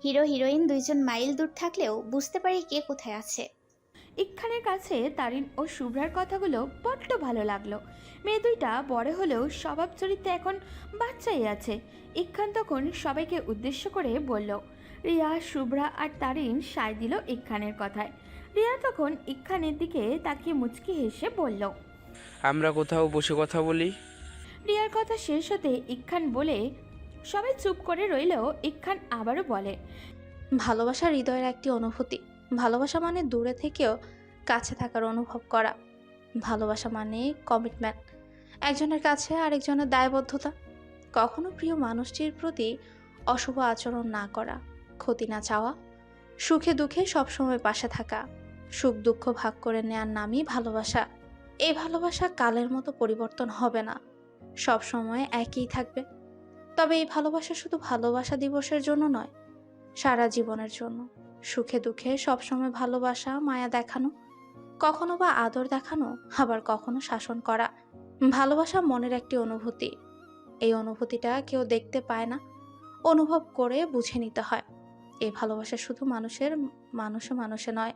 হিরো হিরোইন 2 জন মাইল দূর থাকলেও বুঝতে পারি কে কোথায় আছে। ইখানের কাছে তারিন ও শুভ্রার কথাগুলো বড্ড ভালো লাগলো। মেয়ে দুইটা বড় হলেও স্বভাব চরিত্রে এখন বাচ্চাই আছে। ইখান তখন সবাইকে উদ্দেশ্য করে বলল। রিয়া, শুভ্রা আর তারিন সায় দিল ইখানের কথায়। রিয়া তখন ইখানের দিকে তাকিয়ে মুচকি হেসে বলল, আমরা কোথাও বসে কথা বলি। রিয়ার কথা শেষ হতে ইখান বলে, সবাই চুপ করে রইলেও ইকখান আবারও বলে, ভালোবাসা হৃদয়ের একটি অনুভূতি। ভালোবাসা মানে দূরে থেকেও কাছে থাকার অনুভব করা। ভালোবাসা মানে কমিটমেন্ট, একজনের কাছে আরেকজনের দায়বদ্ধতা। কখনো প্রিয় মানুষটির প্রতি অশুভ আচরণ না করা, ক্ষতি না চাওয়া, সুখে দুঃখে সবসময় পাশে থাকা, সুখ দুঃখ ভাগ করে নেয়ার নামই ভালোবাসা। এই ভালোবাসা কালের মতো পরিবর্তন হবে না, সব সময় একই থাকবে। তবে এই ভালোবাসা শুধু ভালোবাসা দিবসের জন্য নয়, সারা জীবনের জন্য। সুখে দুঃখে সবসময় ভালোবাসা, মায়া দেখানো, কখনো বা আদর দেখানো, আবার কখনো শাসন করা। ভালোবাসা মনের একটি অনুভূতি। এই অনুভূতিটা কেউ দেখতে পায় না, অনুভব করে বুঝে নিতে হয়। এই ভালোবাসা শুধু মানুষে নয়,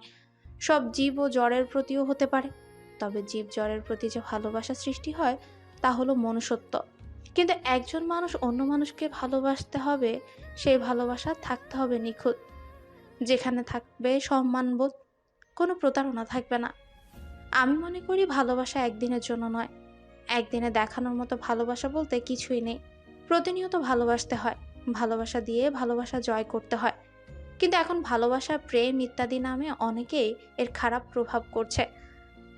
সব জীব ও জড়ের প্রতিও হতে পারে। তবে জীব জড়ের প্রতি যে ভালোবাসা সৃষ্টি হয় তা হলো মনুষ্যত্ব। কিন্তু একজন মানুষ অন্য মানুষকে ভালোবাসতে হবে, সেই ভালোবাসা থাকতে হবে নিখুঁত, যেখানে থাকবে সম্মানবোধ, কোনো প্রতারণা থাকবে না। আমি মনে করি ভালোবাসা একদিনের জন্য নয়, একদিনে দেখানোর মতো ভালোবাসা বলতে কিছুই নেই। প্রতিনিয়ত ভালোবাসতে হয়, ভালোবাসা দিয়ে ভালোবাসা জয় করতে হয়। কিন্তু এখন ভালোবাসা, প্রেম ইত্যাদি নামে অনেকেই এর খারাপ প্রভাব করছে।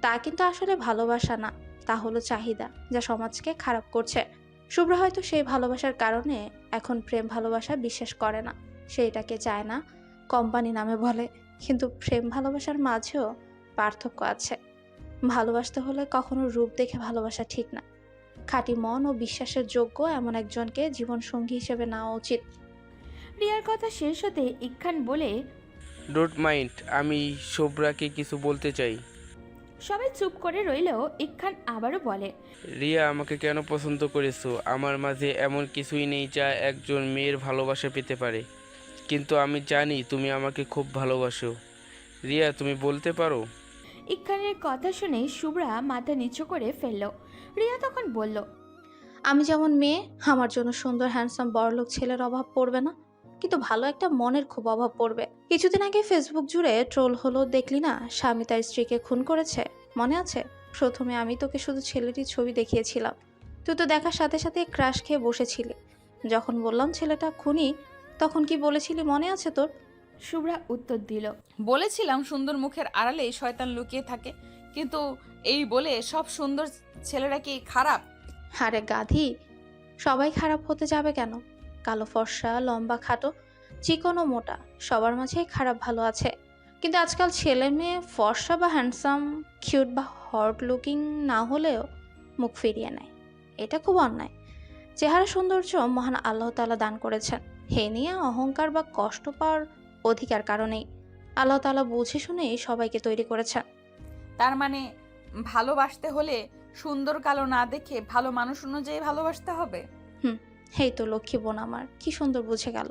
তা কিন্তু আসলে ভালোবাসা না, তা হলো চাহিদা, যা সমাজকে খারাপ করছে। শুভ্র হয়তো সেই ভালোবাসার কারণে এখন প্রেম ভালোবাসা বিশ্বাস করে না, সে এটাকে চায় না, কোম্পানি নামে বলে। কিন্তু প্রেম ভালোবাসার মাঝেও পার্থক্য আছে। ভালোবাসতে হলে কখনো রূপ দেখে ভালোবাসা ঠিক না। খাঁটি মন ও বিশ্বাসের যোগ্য এমন একজনকে জীবন সঙ্গী হিসেবে নেওয়া উচিত। রিয়ার কথা শেষ হতে ইকখান বলে, ডোন্ট মাইন্ড, আমি শুভ্রাকে কিছু বলতে চাই। সবাই চুপ করে রইলেও ইকখান আবারও বলে, রিয়া, আমাকে কেন পছন্দ করেছো? আমার মাঝে এমন কিছুই নেই যা একজন মেয়ের ভালোবাসা পেতে পারে, কিন্তু আমি জানি তুমি আমাকে খুব ভালোবাসো। রিয়া, তুমি বলতে পারো? ইকখানের কথা শুনে শুভ্রা মাথা নিচু করে ফেলল। রিয়া তখন বলল, আমি যেমন মেয়ে, আমার জন্য সুন্দর হ্যান্ডসাম বড়লোক ছেলের অভাব পড়বে না, কিন্তু ভালো একটা মনের খুব অভাব পড়বে। কিছুদিন আগে ফেসবুক জুড়ে ট্রোল হলো, দেখলি না? স্বামী তার স্ত্রীকে খুন করেছে, মনে আছে? প্রথমে আমি তোকে শুধু ছেলেটির ছবি দেখিয়েছিলাম, তুই তো দেখার সাথে সাথে ক্রাশ খেয়ে বসেছিলি। যখন বললাম ছেলেটা খুনি, তখন কি বলেছিলি মনে আছে তোর? শুভ্রা উত্তর দিল, বলেছিলাম সুন্দর মুখের আড়ালে শয়তান লুকিয়ে থাকে, কিন্তু এই বলে সব সুন্দর ছেলেরা কি খারাপ? আরে গাধি, সবাই খারাপ হতে যাবে কেন? কালো ফর্সা, লম্বা খাটো, চিকন ও মোটা, সবার মাঝেই খারাপ ভালো আছে। কিন্তু আজকাল ছেলে মেয়ে ফর্সা বা হ্যান্ডসাম, কিউট বা হট লুকিং না হলেও মুখ ফিরিয়ে নেয়। এটা খুব অন্যায়। চেহারা সৌন্দর্য মহান আল্লাহ তাআলা দান করেছেন, হে নিয়ে অহংকার বা কষ্ট পাওয়ার অধিকার কারণেই। আল্লাহ তাআলা বুঝে শুনেই সবাইকে তৈরি করেছেন। তার মানে ভালোবাসতে হলে সুন্দর কালো না দেখে ভালো মানুষ অনুযায়ী ভালোবাসতে হবে? হেই তো লক্ষ্মী বোন আমার, কি সুন্দর বুঝে গেল।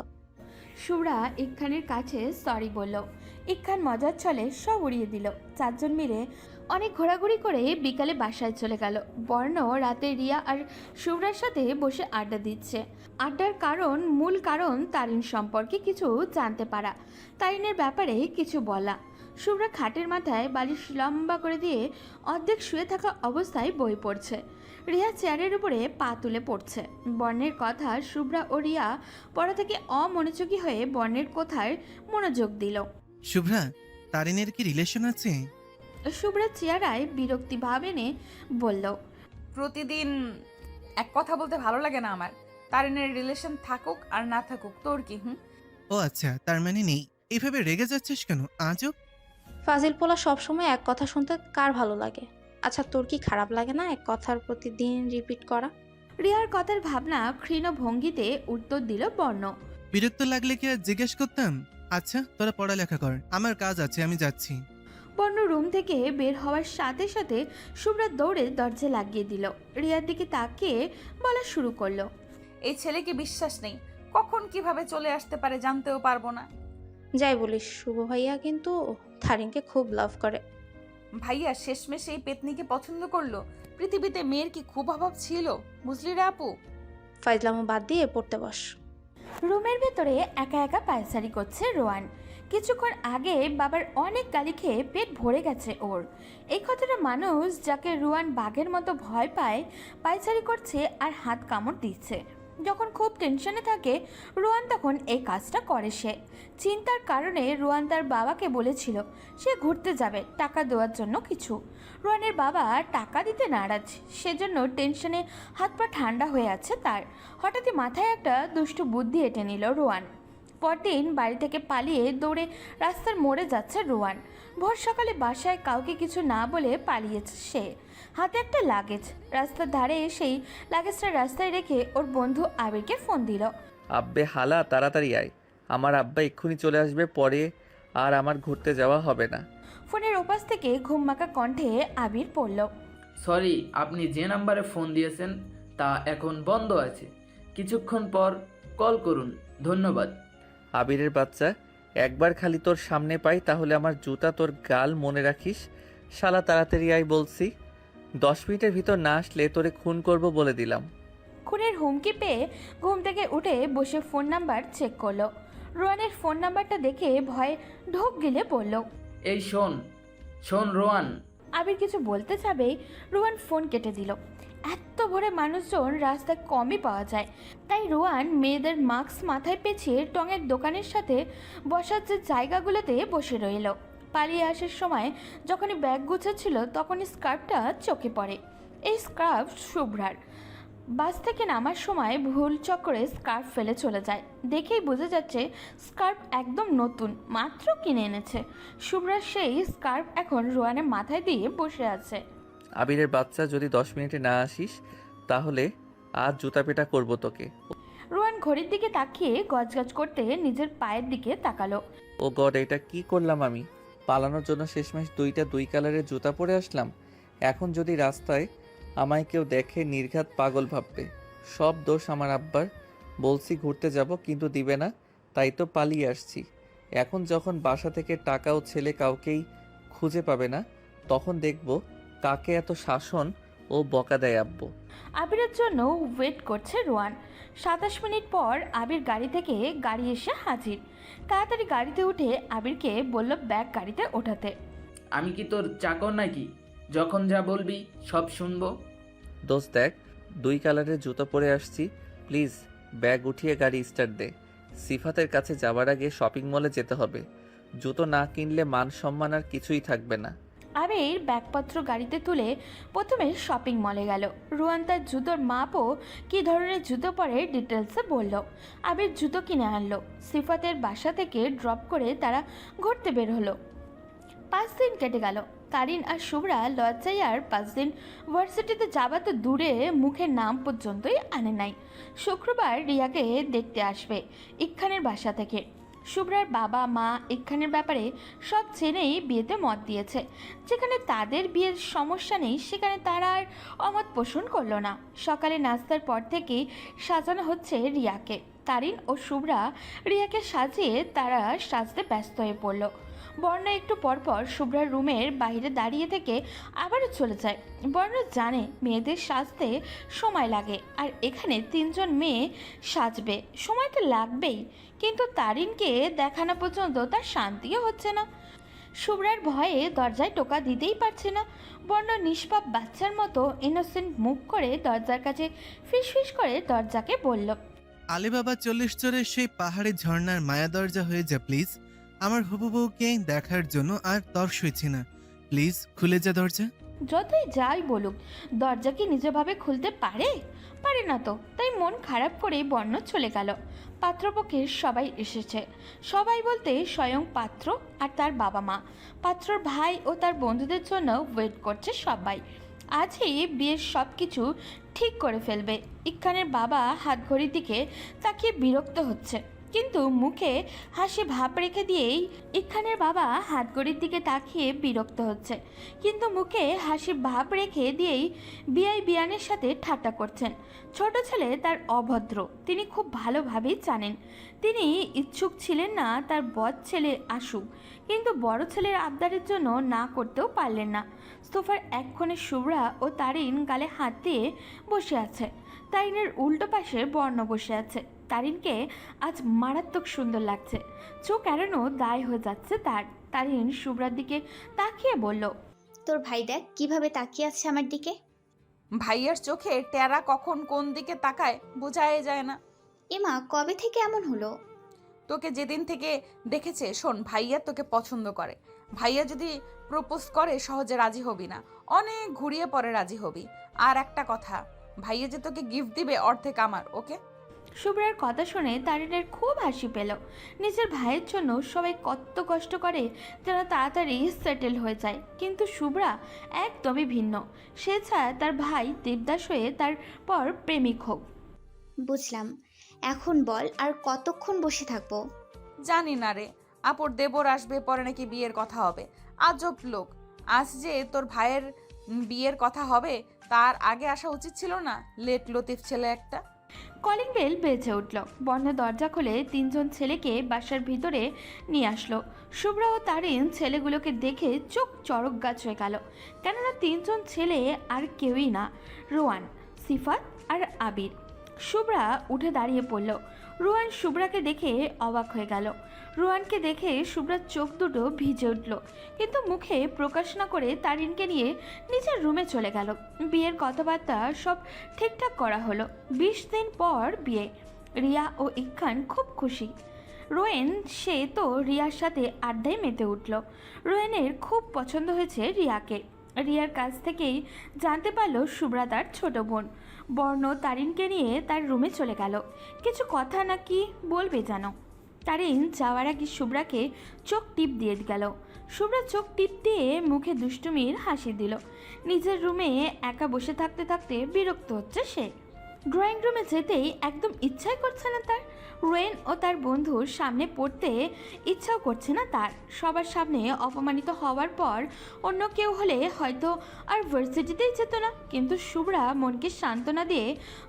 শুভ্রা ইকখানের কাছে সরি বলল। ইকখান মজার ছলে সব উড়িয়ে দিল। চারজন মিলে অনেক ঘোরাঘুরি করে বিকালে বাসায় চলে গেল। বর্ণ রাতে রিয়া আর শুভ্রার সাথে বসে আড্ডা দিচ্ছে। আড্ডার মূল কারণ তারিন সম্পর্কে কিছু জানতে পারা, তারিনের ব্যাপারে কিছু বলা। শুভ্রা খাটের মাথায় বালিশ লম্বা করে দিয়ে অর্ধেক শুয়ে থাকা অবস্থায় বই পড়ছে। রিয়া চেয়ারের উপরে পা তুলে পড়ছে। বর্ণের কথা শুভ্রা ও রিয়া পড়া থেকে অমনোযোগী হয়ে বর্ণের কথায় মনোযোগ দিল। শুভ্রা, তারিনের কি রিলেশন আছে? শুভ্রা চেয়ারায় বিরক্তি ভাব এনে বলল, প্রতিদিন এক কথা বলতে ভালো লাগে না আমার। তারিনের রিলেশন থাকুক আর না থাকুক তোর কি? ও আচ্ছা, তার মানে নেই। এইভাবে রেগে যাচ্ছিস কেন আজও? ফাজিল পোলা সবসময় এক কথা শুনতে কার ভালো লাগে? আচ্ছা তোর কি খারাপ লাগে না এক কথার প্রতিদিন রিপিট করা? রিয়ার কথার ভাবনা ক্ষীণ ভঙ্গিতে উত্তর দিল বর্ণ। বিরক্ত লাগলে কি আর জিজ্ঞেস করতাম? আচ্ছা তোরা পড়ালেখা কর, আমার কাজ আছে, আমি যাচ্ছি। বর্ণ রুম থেকে বের হওয়ার সাথে সাথে শুভ্রা দৌড়ে দরজা লাগিয়ে দিল। রিয়ার দিকে তাকিয়ে বলা শুরু করলো, এই ছেলেকে বিশ্বাস নেই, কখন কিভাবে চলে আসতে পারে জানতেও পারবো না। যাই বলিস, শুভ ভাইয়া কিন্তু তারিনকে খুব লাভ করে। ভাইয়া শেষমেশ এই পেতনিকে পছন্দ করলো। পৃথিবীতে মেয়ের কি খুব অভাব ছিল, বুঝলি রে আপু? ফাইজলামো বাদ দিয়ে পড়তে বস। রুমের ভেতরে একা একা পায়চারি করছে রোয়ান। কিছুক্ষণ আগে বাবার অনেক গালি খেয়ে পেট ভরে গেছে ওর। এই কথাটা মানুষ যাকে রোয়ান বাঘের মতো ভয় পায় পায়চারি করছে আর হাত কামড় দিচ্ছে। যখন খুব টেনশনে থাকে রোয়ান তখন এই কাজটা করে। সে চিন্তার কারণে রোয়ান তার বাবাকে বলেছিল সে ঘুরতে যাবে টাকা দেওয়ার জন্য কিছু। রোয়ানের বাবা টাকা দিতে নারাজ, সেজন্য টেনশনে হাত পা ঠান্ডা হয়ে আছে তার। হঠাৎই মাথায় একটা দুষ্টু বুদ্ধি এঁটে নিল রোয়ান। পরদিন বাড়ি থেকে পালিয়ে দৌড়ে রাস্তার মোড়ে যাচ্ছে রোয়ান। ভোর সকালে বাসায় কাউকে কিছু না বলে পালিয়েছে সে। হাতে একটা লাগেজ, রাস্তার ধারে এসেই লাগেজটা রাস্তায় রেখে ওর বন্ধু আবিরকে ফোন দিল। আব্বে হালা, তাড়াতাড়ি আয়, আমার আব্বা এক্ষুনি চলে আসবে, পরে আর আমার ঘুরতে যাওয়া হবে না। ফোনের ওপাশ থেকে ঘুমমাকা কণ্ঠে আবির পড়ল। সরি, আপনি যে নাম্বারে ফোন দিয়েছেন তা এখন বন্ধ আছে, কিছুক্ষণ পর কল করুন, ধন্যবাদ। আবিরের বাচ্চা, একবার খালি তোর সামনে পাই তাহলে আমার জুতা তোর গাল মনে রাখিস। শালা তাড়াতাড়ি আয় বলছি, 10 মিনিটের ভিতর না আসলে তোরে খুন করব বলে দিলাম। খুনের হুমকি পেয়ে ঘুম থেকে উঠে বসে ফোন নাম্বার চেক করলো। রোয়ানের ফোন নাম্বারটা দেখে ভয়ে ঢোক গিলে বলল, এই শোন রোয়ান। আবির কিছু বলতে যাবেই রোয়ান ফোন কেটে দিল। এত ভোরে মানুষজন রাস্তায় কমই পাওয়া যায়, তাই রোয়ান মেয়েদের মাস্ক মাথায় পেঁচিয়ে টঙের দোকানের সাথে বসার যে জায়গাগুলোতে বসে রইল। পালিয়ে আসার সময় যখনই ব্যাগ গুছাচ্ছিল তখনই স্কার্ফটা চোখে পড়ে। এই স্কার্ফ শুভ্রার। বাস থেকে নামার সময় ভুল চক্করে স্কার্ফ ফেলে চলে যায়। দেখেই বোঝা যাচ্ছে স্কার্ফ একদম নতুন, মাত্র কিনে এনেছে। শুভ্রার সেই স্কার্ফ এখন রোয়ানের মাথায় দিয়ে বসে আছে। আবিরের বাচ্চা, যদি 10 মিনিটে না আসিস তাহলে আজ জুতা পেটা করবো তোকে। রোয়ান ঘড়ির দিকে তাকিয়ে গজগজ করতে নিজের পায়ের দিকে তাকালো। ও গড, এটা কি করলাম আমি? পালানোর জন্য শেষমেশ 2টা 2 কালারের জুতা পরে আসলাম। এখন যদি রাস্তায় আমায় কেউ দেখে নির্ঘাত পাগল ভাববে। সব দোষ আমার আব্বার। বলছি ঘুরতে যাব, কিন্তু দিবে না, তাই তো পালিয়ে আসছি। এখন যখন বাসা থেকে টাকা ও ছেলে কাউকেই খুঁজে পাবে না, তখন দেখব কাকে এত শাসন ও বকা দেয় আব্বু। আবিরের জন্য ওয়েট করছে রোয়ান। 27 মিনিট পর আবির গাড়ি থেকে গাড়ি এসে হাজির। তাড়াতাড়ি গাড়িতে উঠে আবিরকে বলল ব্যাগ গাড়িতে ওঠাতে। আমি কি তোর চাকর নাকি? যখন যা বলবি সব শুনবো। দোস্ত দেখ, 2 কালারের জুতো পরে আসছি, প্লিজ ব্যাগ উঠিয়ে গাড়ি স্টার্ট দে। সিফাতের কাছে যাওয়ার আগে শপিং মলে যেতে হবে। জুতো না কিনলে মান সম্মান আর কিছুই থাকবে না। আবির ব্যাগপত্র গাড়িতে তুলে প্রথমে শপিং মলে গেল। রোয়ান তার জুতোর মাপ ও কী ধরনের জুতো পরে ডিটেলসে বলল। আবির জুতো কিনে আনলো। সিফাতের বাসা থেকে ড্রপ করে তারা ঘুরতে বের হলো। 5 দিন কেটে গেল। কারিন আর শুভ্রা লজ্জায় আর 5 দিন ভার্সিটিতে যাবা তো দূরে, মুখের নাম পর্যন্তই আনে নাই। শুক্রবার রিয়াকে দেখতে আসবে ইকখানের বাসা থেকে। শুভ্রার বাবা মা ইকখানের ব্যাপারে সব জেনেই বিয়েতে মত দিয়েছে। যেখানে তাদের বিয়ের সমস্যা নেই সেখানে তারা আর অমত পোষণ করলো না। সকালে নাস্তার পর থেকেই সাজানো হচ্ছে রিয়াকে। কারিন ও শুভ্রা রিয়াকে সাজিয়ে তারা সাজতে ব্যস্ত হয়ে পড়ল। বর্ণা একটু পরপর শুভ্রার রুমের বাইরে দাঁড়িয়ে থেকে আবারও চলে যায়। বর্ণা জানে মেয়েদের সাজতে সময় লাগে, আর এখানে 3 জন মেয়ে সাজবে, সময় তো লাগবেই। কিন্তু তারিনকে দেখানো পর্যন্ত তার শান্তিও হচ্ছে না। শুভ্রার ভয়ে দরজায় টোকা দিতেই পারছে না। বর্ণা নিষ্পাপ বাচ্চার মতো ইনোসেন্ট মুখ করে দরজার কাছে ফিসফিস করে দরজাকে বলল, আলিবাবা 40 চোরের সেই পাহাড়ি ঝর্ণার মায়া দরজা হয়ে যা প্লিজ। আমার হবু বউকে দেখার জন্য আর তর সইছে না, প্লিজ খুলে যা দরজা। যতই যাই বলুক দরজা কি নিজেভাবে খুলতে পারে? পারে না তো, তাই মন খারাপ করে বর্ণ চলে গেল। পাত্রপক্ষের সবাই এসেছে। সবাই বলতে স্বয়ং পাত্র আর তার বাবা মা, পাত্রর ভাই ও তার বন্ধুদের জন্য ওয়েট করছে সবাই। আজই বিয়ের সব কিছু ঠিক করে ফেলবে। ইকখানের বাবা হাত ঘড়ির দিকে তাকিয়ে বিরক্ত হচ্ছে, কিন্তু মুখে হাসি ভাব রেখে দিয়েই ইকখানের বাবা হাত ঘড়ির দিকে তাকিয়ে বিরক্ত হচ্ছে, কিন্তু মুখে হাসি ভাব রেখে দিয়েই বিআই বিয়ানের সাথে ঠাট্টা করছেন। ছোট ছেলে তার অভদ্র, তিনি খুব ভালোভাবেই জানেন। তিনি ইচ্ছুক ছিলেন না তার বদ ছেলে আসুক, কিন্তু বড় ছেলের আবদারের জন্য না করতেও পারলেন না। সোফার এক কোণে শুভ্রা ও তারিন গালে হাত দিয়ে বসে আছে। তারিনের উল্টো পাশে বর্ণ বসে আছে। তারিনকে আজ মারাত্মক সুন্দর লাগছে, চোখ এড়ানো দায় হয়ে যাচ্ছে তার। তারিন শুভ্রার দিকে তাকিয়ে বলল, তোর ভাই দেখ কিভাবে তাকিয়ে আছে আমার দিকে। ভাইয়ার চোখে টেরা কখন কোন দিকে তাকায় বোঝাই যায় না। এমা কবে থেকে এমন হলো? তোকে যেদিন থেকে দেখেছে, শোন, ভাইয়া তোকে পছন্দ করে। ভাইয়া যদি প্রপোজ করে সহজে রাজি হবি না, অনেক ঘুরিয়ে পরে রাজি হবি। আর একটা কথা, ভাইয়া যে তোকে গিফট দিবে অর্ধেক আমার, ওকে? শুভ্রার কথা শুনে তারিনের খুব হাসি পেল। নিজের ভাইয়ের জন্য সবাই কত কষ্ট করে যেন তাড়াতাড়ি সেটেল হয়ে যায়, কিন্তু শুভ্রা একদমই ভিন্ন। সে চায় তার ভাই দেবদাস হয়ে তারপর প্রেমিক হোক। বুঝলাম। এখন বল আর কতক্ষণ বসে থাকবো? জানি না রে, আপুর দেবর আসবে, পরে নাকি বিয়ের কথা হবে। আজব লোক। আজ যে তোর ভাইয়ের বিয়ের কথা হবে তার আগে আসা উচিত ছিল না? লেট লতিফ ছেলে একটা। কলিং বেল বেজে উঠল। বন্ধ দরজা খুলে 3 জন ছেলেকে বাসার ভিতরে নিয়ে আসলো। শুভ্রা ও তারিন ছেলেগুলোকে দেখে চোখ চড়ক গাছ হয়ে গেল, কেননা 3 জন ছেলে আর কেউই না, রোয়ান, সিফাত আর আবির। শুভ্রা উঠে দাঁড়িয়ে পড়ল। রোহান শুভ্রাকে দেখে অবাক হয়ে গেল। রোহানকে দেখে শুভ্রার চোখ দুটো ভিজে উঠল, কিন্তু মুখে প্রকাশ না করে তারিনকে নিয়ে নিজের রুমে চলে গেল। বিয়ের কথাবার্তা সব ঠিকঠাক করা হলো। 20 দিন পর বিয়ে। রিয়া ও ইকখান খুব খুশি। রোয়েন সে তো রিয়ার সাথে আড্ডায় মেতে উঠল। রোয়েনের খুব পছন্দ হয়েছে রিয়াকে। রিয়ার কাছ থেকেই জানতে পারল শুভ্রা তার ছোট বোন। বর্ণ তারিনকে নিয়ে তার রুমে চলে গেল। কিছু কথা নাকি বলবে জানো। তারিন যাওয়ার আগে শুভ্রাকে চোখ টিপ দিয়ে গেল। শুভ্রা চোখ টিপ দিয়ে মুখে দুষ্টুমির হাসি দিল। নিজের রুমে একা বসে থাকতে থাকতে বিরক্ত হচ্ছে সে। ড্রয়িং রুমে যেতেই একদম ইচ্ছাই করছে না তার। রোয়েন ও তার বন্ধুর সামনে পড়তে ইচ্ছাও করছে না তার। সবার সামনে অপমানিত হওয়ার পর অন্য কেউ হলে হয়তো আর ভার্সিটিতেই যেত না, কিন্তু শুভ্রা মনকে সান্ত্বনা দিয়ে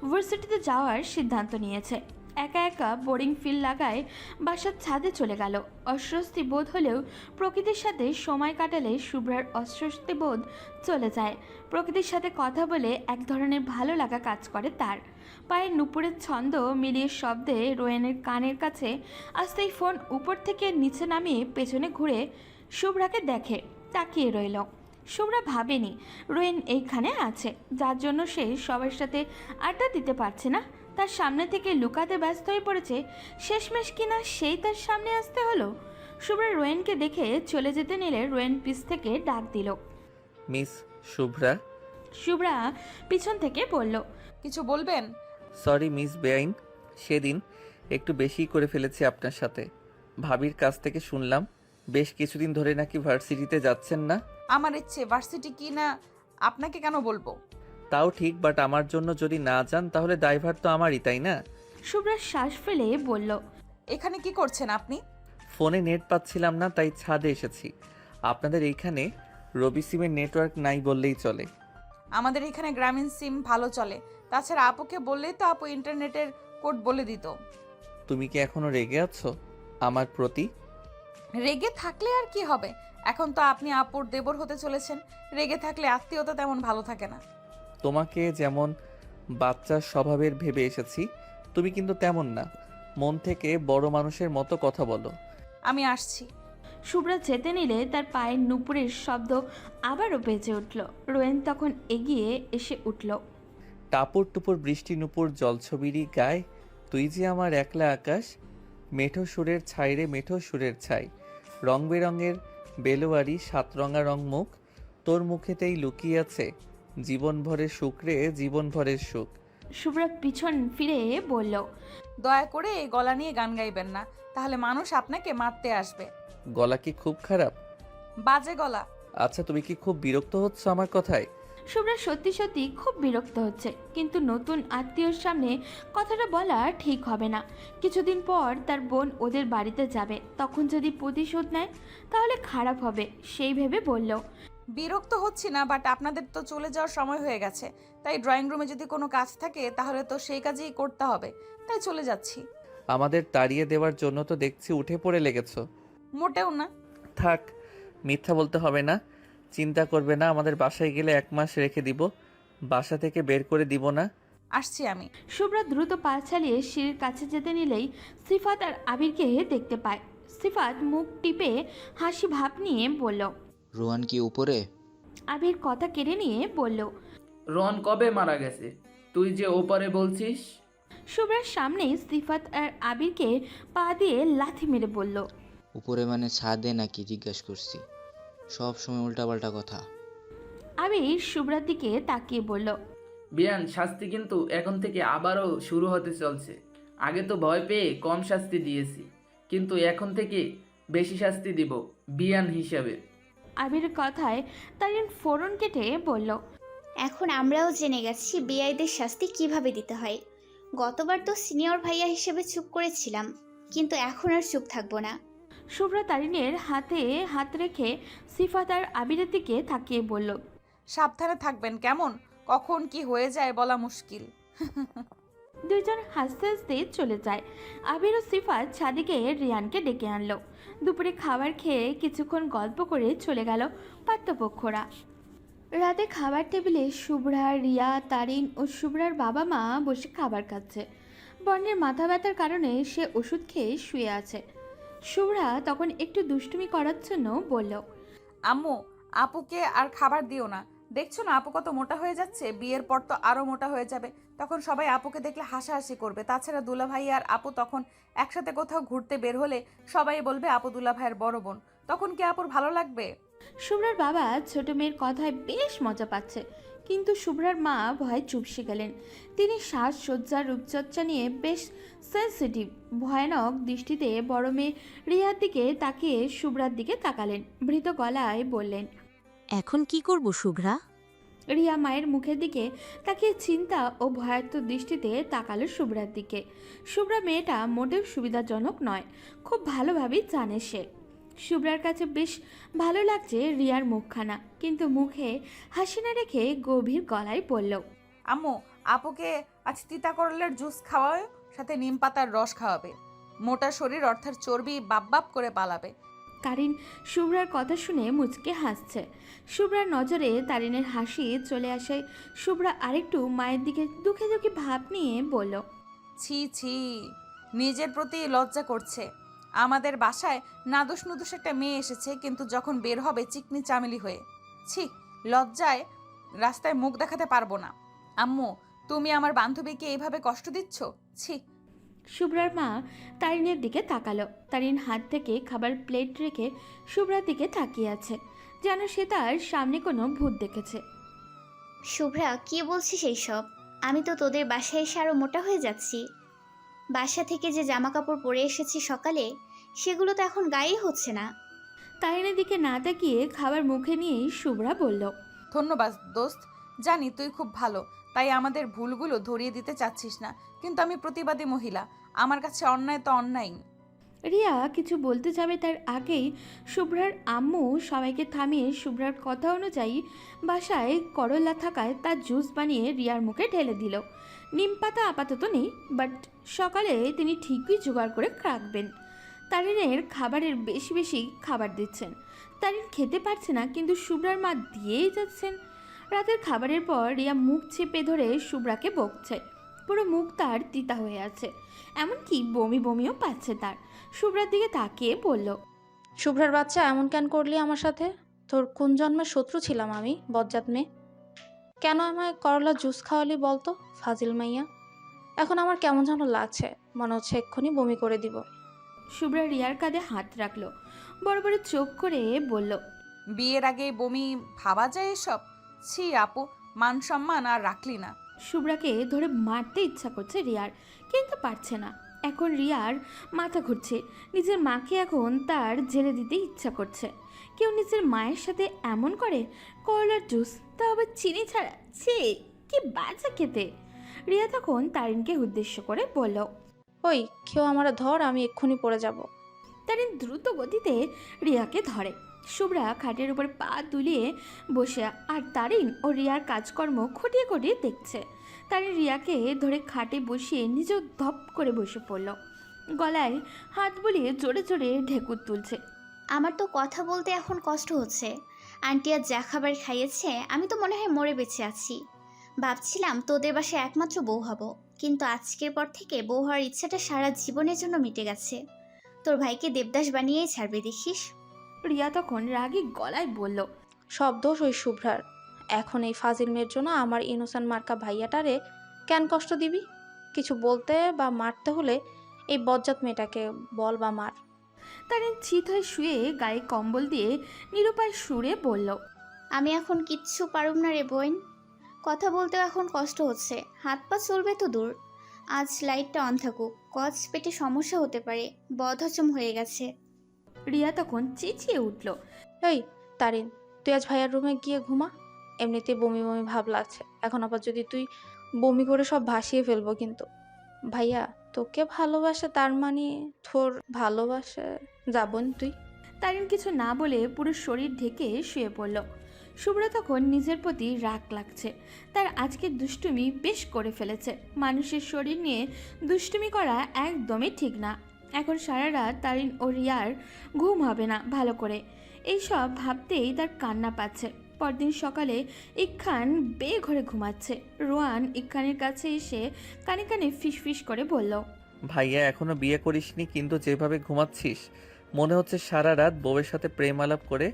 ভার্সিটিতে যাওয়ার সিদ্ধান্ত নিয়েছে। একা একা বোরিং ফিল লাগায় বাসার ছাদে চলে গেল। অস্বস্তি বোধ হলেও প্রকৃতির সাথে সময় কাটালে শুভ্রার অস্বস্তি বোধ চলে যায়। প্রকৃতির সাথে কথা বলে এক ধরনের ভালো লাগা কাজ করে তার। পায়ের নুপুরের ছন্দ মিলিয়ে শব্দে রোয়েনের কানের কাছে আসতেই ফোন উপর থেকে নিচে নামিয়ে পেছনে ঘুরে শুভ্রাকে দেখে তাকিয়ে রইল। শুভ্রা ভাবেনি রোয়েন এইখানে আছে, যার জন্য সে সবার সাথে আড্ডা দিতে পারছে না। তার সামনে থেকে লুকাতে ব্যস্ত হয়ে পড়েছে। শেষমেশ কিনা সেই তার সামনে আসতে হলো। শুভ্রা রোয়েনকে দেখে চলে যেতে নিলে রোয়েন পিছ থেকে ডাক দিল, মিস শুভ্রা। শুভ্রা পিছন থেকে বলল, কিছু বলবেন? সরি মিস বেআইন, সেদিন একটু বেশি করে ফেলেছি আপনার সাথে। ভাবির কাছ থেকে শুনলাম বেশ কিছুদিন ধরে নাকি ভার্সিটিতে যাচ্ছেন না। আমার ইচ্ছে ভার্সিটি কি না আপনাকে কেন বলবো? তাও ঠিক, বাট আমার জন্য যদি না যান তাহলে ড্রাইভার তো আমারই, তাই না? শুভ্রা শ্বাস ফেলে বলল, এখানে কি করছেন আপনি? ফোনে নেট পাচ্ছিলাম না, তাই ছাদে এসেছি। আপনাদের এইখানে রবি সিমের নেটওয়ার্ক নাই বললেই চলে। আমাদের এখানে গ্রামীণ সিম ভালো চলে। তাছাড়া আপুকে বললেই তো আপু ইন্টারনেটের কোড বলে দিত। তুমি কি এখনো রেগে আছো আমার প্রতি? রেগে থাকলে আর কি হবে? এখন তো আপনি আপুর দেবর হতে চলেছেন। রেগে থাকলে আত্মীয়তা তেমন ভালো থাকে না। তোমাকে যেমন বাচ্চার স্বভাবের ভেবে এসেছি, তুমি কিন্তু তেমন না। মন থেকে বড় মানুষের মতো কথা বলো। আমি আসছি। শুভ্রা যেতে নিলে তার পায়ের নুপুরের শব্দ আবারও বেজে উঠল। রোয়েন তখন এগিয়ে এসে উঠল। টাপুর টুপুর বৃষ্টি নুপুর জলছবিরই গায়, তুই যে আমার একলা আকাশ। মেঠো সুরের ছাই রে মেঠো সুরের ছাই, রং বেরঙের বেলোয়ারি সাতরঙা রং মুখ, তোর মুখেতেই লুকিয়ে আছে জীবন ভরের সুখ রে জীবন ভরের সুখ। শুভ্রা পিছন ফিরে বলল, দয়া করে এই গলা নিয়ে গান গাইবেন না, তাহলে মানুষ আপনাকে মারতে আসবে। গলা কি খুব খারাপ? বাজে গলা। আচ্ছা, তুমি কি খুব বিরক্ত হচ্ছ আমার কথায়? শুভ্রা সত্যি সত্যি খুব বিরক্ত হচ্ছে, কিন্তু নতুন আত্মীয়র সামনে কথাটা বলা ঠিক হবে না। কিছুদিন পর তার বোন ওদের বাড়িতে যাবে, তখন যদি প্রতিশোধ নেয় তাহলে খারাপ হবে, সেই ভেবে বলল, বিরক্ত হচ্ছি না, বাট আপনাদের তো চলে যাওয়ার সময় হয়ে গেছে। তাই ড্রয়িং রুমে যদি কোনো কাজ থাকে তাহলে তো সেই কাজই করতে হবে, তাই চলে যাচ্ছি। আমাদের তাড়িয়ে দেওয়ার জন্য তো দেখছি উঠে পড়ে লেগেছো। মোটেও না। থাক, মিথ্যা বলতে হবে না। চিন্তা করবে না, আমাদের বাসায় গেলে 1 মাস রেখে দিব, বাসা থেকে বের করে দিব না। আসছি আমি। শুভ্রা দ্রুত পা চালিয়ে সিঁড়ির কাছে যেতে নিলেই সিফাত আর আবিরকে দেখতে পায়। সিফাত মুখ টিপে হাসি ভাব নিয়ে বলল, রোহান কি উপরে? আবির কথা কেড়ে নিয়ে বলল, রন কবে মারা গেছে? তুই যে ওপারে বলছিস। শুভ্রার সামনে সিফাত আর আবিরকে পা দিয়ে লাথি মেরে বলল। উপরে মানে ছাদে নাকি জিজ্ঞাসা করছি, সব সময় উল্টাপাল্টা কথা। আবির শুভ্রার দিকে তাকিয়ে বলল। বিয়ান, শাস্তি কিন্তু এখন থেকে আবারও শুরু হতে চলছে। আগে তো ভয় পেয়ে কম শাস্তি দিয়েছি, কিন্তু এখন থেকে বেশি শাস্তি দিব বিয়ান হিসাবে। আবিরের কথায় তারিন ফোড়ন কেটে বলল। এখন আমরাও জেনে গেছি বেআইদের শাস্তি কিভাবে দিতে হয়। গতবার তো সিনিয়র ভাইয়া হিসেবে চুপ করেছিলাম, কিন্তু এখন আর চুপ থাকবো না। শুভ্রা তারিনের হাতে হাত রেখে সিফাত আর আবিরের দিকে তাকিয়ে বলল। সাবধানে থাকবেন কেমন, কখন কি হয়ে যায় বলা মুশকিল। দুইজন হাসতে হাসতে চলে যায়। আবির ও সিফাত ছাদিকে রিয়ানকে ডেকে আনলো। দুপুরে খাবার খেয়ে কিছুক্ষণ গল্প করে চলে গেল পাত্রপক্ষরা। রাতে খাবার টেবিলে শুভ্রা, রিয়া, তারিন ও শুভ্রার বাবা মা বসে খাবার খাচ্ছে। বর্ণের মাথা ব্যথার কারণে সে ওষুধ খেয়ে শুয়ে আছে। শুভ্রা তখন একটু দুষ্টুমি করার জন্য বলল। আম্মু, আপুকে আর খাবার দিও না। দেখছো না আপু কত মোটা হয়ে যাচ্ছে, বিয়ের পর তো আরো মোটা হয়ে যাবে। তখন সবাই আপুকে দেখলে হাসাহাসি করবে। তাছাড়া দুলাভাই আর আপু তখন একসাথে কোথাও ঘুরতে বের হলে সবাই বলবে আপু দুলাভাইয়ের বড় বোন। তখন কি আপুর ভালো লাগবে? শুভ্রার বাবা ছোট মেয়ের কথায় বেশ মজা পাচ্ছে, কিন্তু শুভ্রার মা ভয়ে চুপসে গেলেন। তিনি সাজসজ্জার রূপচর্চা নিয়ে বেশ সেন্সিটিভ। ভয়ানক দৃষ্টিতে বড় মেয়ে রিয়ার দিকে তাকিয়ে শুভ্রার দিকে তাকালেন। ভীত গলায় বললেন। এখন কি করব শুভ্রা? রিয়া মায়ের মুখের দিকে তাকিয়ে চিন্তা ও ভয়ার্ত দৃষ্টিতে তাকালো শুভ্রার দিকে। শুভ্রা মেয়েটা মোটেও সুবিধাজনক নয়, খুব ভালোভাবেই জানে সে। শুভ্রার কাছে বেশ ভালো লাগছে রিয়ার মুখখানা, কিন্তু মুখে হাসি না রেখে গভীর গলায় বলল। আম্মু, আপুকে আজ তিতা করলের জুস খাওয়ায়, সাথে নিম পাতার রস খাওয়াবে। মোটা শরীর অর্থাৎ চর্বি বাপ বাপ করে পালাবে। তারিন শুভ্রার কথা শুনে মুচকে হাসছে। শুভ্রার নজরে তারিনের হাসি চলে আসায় শুভ্রা আরেকটু মায়ের দিকে দুঃখে দুঃখে ভাব নিয়ে বলল। ছি ছি, নিজের প্রতি লজ্জা করছে। আমাদের বাসায় নাদুস নুদুস একটা মেয়ে এসেছে, কিন্তু যখন বের হবে চিকনি চামেলি হয়ে। ছি, লজ্জায় রাস্তায় মুখ দেখাতে পারবো না। আম্মু, তুমি আমার বান্ধবীকে এইভাবে কষ্ট দিচ্ছ? ছি। শুভ্রার মা তারিনের দিকে তাকালো। তারিন হাত থেকে খাবার প্লেট রেখে শুভ্রার দিকে তাকিয়ে আছে, যেন সে তার সামনে কোনো ভূত দেখেছে। শুভ্রা, কি বলছিস এইসব? আমি তো তোদের বাসায় এসে আরও মোটা হয়ে যাচ্ছি। বাসা থেকে যে জামা কাপড় পরে এসেছি সকালে, সেগুলো তো এখন গায়েই হচ্ছে না। তারিনের দিকে না তাকিয়ে খাবার মুখে নিয়েই শুভ্রা বলল। ধন্যবাদ দোস্ত, জানি তুই খুব ভালো, তাই আমাদের ভুলগুলো ধরিয়ে দিতে চাচ্ছিস না। কিন্তু আমি প্রতিবাদী মহিলা, আমার কাছে অন্যায় তো অন্যায়। রিয়া কিছু বলতে যাবে তার আগেই শুভ্রার আম্মু সবাইকে থামিয়ে শুভ্রার কথা অনুযায়ী বাসায় করলা থাকায় তার জুস বানিয়ে রিয়ার মুখে ঢেলে দিল। নিম পাতা আপাতত নেই, বাট সকালে তিনি ঠিকই জোগাড় করে রাখবেন। তারিনের খাবারের বেশি বেশি খাবার দিচ্ছেন। তারিন খেতে পারছে না, কিন্তু শুভ্রার মা দিয়েই যাচ্ছেন। রাতের খাবারের পর রিয়া মুখ চেপে ধরে শুভ্রাকে বকছে। পুরো মুখ তার তিতা হয়ে আছে, এমনকি বমি বমিও পাচ্ছে তার। শুভ্রার দিকে তাকিয়ে বলল। শুভ্রার বাচ্চা, এমন কেন করলি আমার সাথে? তোর কোন জন্মের শত্রু ছিলাম আমি, বজ্জাত মেয়ে? কেন আমায় করলা জুস খাওয়ালি বলতো, ফাজিল মাইয়া? এখন আমার কেমন যেন লাগছে, মনে হচ্ছে এক্ষুনি বমি করে দিব। শুভ্রা রিয়ার কাঁধে হাত রাখলো, বড় বড় চোখ করে বলল। বিয়ের আগে বমি ভাবা যায় এসব? ছি আপু, মান সম্মান আর রাখলি না। শুভ্রাকে ধরে মারতে ইচ্ছা করছে রিয়ার, কিন্তু পারছে না। এখন রিয়ার মাথা ঘুরছে। নিজের মাকে এখন তার জেলে দিতে ইচ্ছা করছে। কেউ নিজের মায়ের সাথে এমন করে? করলার জুস, তা আবার চিনি ছাড়া, ছি, কি বাজে খেতে। রিয়া তখন তারিনকে উদ্দেশ্য করে বলল। ওই, কেউ আমার ধর, আমি এক্ষুনি পড়ে যাব। তারিন দ্রুত গতিতে রিয়াকে ধরে। শুভ্রা খাটের উপর পা দুলিয়ে বসে, আর তারিন ও রিয়ার কাজকর্ম খুঁটিয়ে খুঁটিয়ে দেখছে। তারিন রিয়াকে ধরে খাটে বসিয়ে নিজেও ধপ করে বসে পড়ল। গলায় হাত বুলিয়ে জোরে জোরে ঢেকুর তুলছে। আমার তো কথা বলতে এখন কষ্ট হচ্ছে। আন্টি আজ যা খাবার খাইয়েছে, আমি তো মনে হয় মরে বেঁচে আছি। ভাবছিলাম তোদের বাসায় একমাত্র বউ হব, কিন্তু আজকের পর থেকে বউ হওয়ার ইচ্ছাটা সারা জীবনের জন্য মিটে গেছে। তোর ভাইকে দেবদাস বানিয়েই ছাড়বে দেখিস। রিয়া তখন রাগী গলায় বলল। সব দোষ ওই শুভ্রার। এখন এই ফাজিল মেয়ের জন্য আমার ইনোসেন্ট মার্কা ভাইয়াটারে কেন কষ্ট দিবি? কিছু বলতে বা মারতে হলে এই বজ্জাত মেয়েটাকে বল বা মার। তারিন চিত হয়ে শুয়ে গায়ে কম্বল দিয়ে নিরুপায় সুরে বলল, আমি এখন কিচ্ছু পারুম না রে বোন। কথা বলতেও এখন কষ্ট হচ্ছে, হাত পা চলবে তো দূর। আজ লাইটটা অন থাকুক, কচ পেটে সমস্যা হতে পারে, বদহজম হয়ে গেছে। রিয়া তখন চেঁচিয়ে উঠল, এই তারিন, তুই আজ ভাইয়ার রুমে গিয়ে ঘুমা। এমনিতে বমি বমি ভাব লাগছে, এখন আবার যদি তুই বমি করে সব ভাসিয়ে ফেলবো কিন্তু। ভাইয়া তোকে ভালোবাসে, তার মানে তোর ভালোবাসে যাবন তুই। তারিন কিছু না বলে পুরো শরীর ঢেকে শুয়ে পড়ল। শুভ্র তখন নিজের প্রতি রাগ লাগছে, তার আজকের দুষ্টুমি বেশ করে ফেলেছে। মানুষের শরীর নিয়ে দুষ্টুমি করা একদমই ঠিক না। এখন সারা রাত তারিন ও রিয়ার ঘুম হবে না ভালো করে, এইসব ভাবতেই তার কান্না পাচ্ছে। পরদিন সকালে ইকখান বেঘরে ঘুমাচ্ছে। রোয়ান ইকখানের কাছে এসে কানে কানে ফিসফিস করে বলল, ভাইয়া এখনো বিয়ে করিসনি, কিন্তু যেভাবে ঘুমাচ্ছিস মনে হচ্ছে সারা রাত বউয়ের সাথে প্রেম আলাপ করে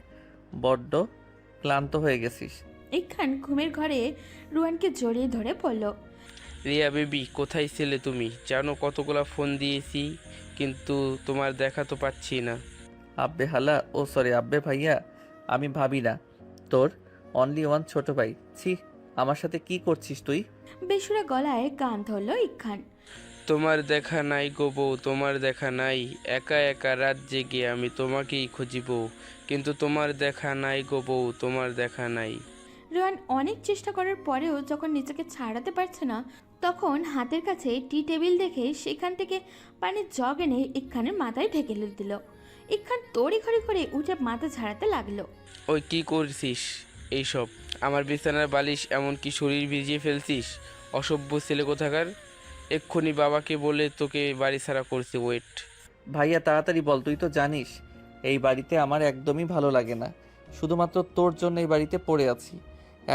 বড্ড ক্লান্ত হয়ে গেছিস। ইকখান ঘুমের ঘরে রোয়ানকে জড়িয়ে ধরে বলল, রিয়া বেবি, কোথায় ছিলে তুমি? জানো কতগুলা ফোন দিয়েছি, কিন্তু তোমার দেখা তো পাচ্ছি না। আব্বে হালা, ও সরি আব্বে ভাইয়া, আমি ভাবি না, তোর অনলি ওয়ান ছোট ভাই। ছি, আমার সাথে কি করছিস তুই? বেসুরা গলায় গান ধরল ইকখান। তোমার দেখা নাই গো বউ, তোমার দেখা নাই। একা একা রাত জেগে আমি তোমাকেই খুঁজিব, কিন্তু তোমার দেখা নাই গো বউ, তোমার দেখা নাই। রোয়ান অনেক চেষ্টা করার পরেও যখন নিজেকে ছাড়াতে পারছে না, তখন হাতের কাছে টি টেবিল দেখে সেখান থেকে পানির জগ এনে ইকখানের মাথায় ঢেকে দিল। ইকখান তড়িঘড়ি করে উঠে মাথা ঝাড়াতে লাগলো। ওই কি করছিস এইসব? আমার বিছানার বালিশ এমনকি শরীর ভিজিয়ে ফেলছিস, অসভ্য ছেলে কোথাকার। এক্ষুনি বাবাকে বলে তোকে বাড়ি ছাড়া করছি। ওয়েট ভাইয়া তাড়াতাড়ি বল, তুই তো জানিস এই বাড়িতে আমার একদমই ভালো লাগে না, শুধুমাত্র তোর জন্য এই বাড়িতে পড়ে আছি।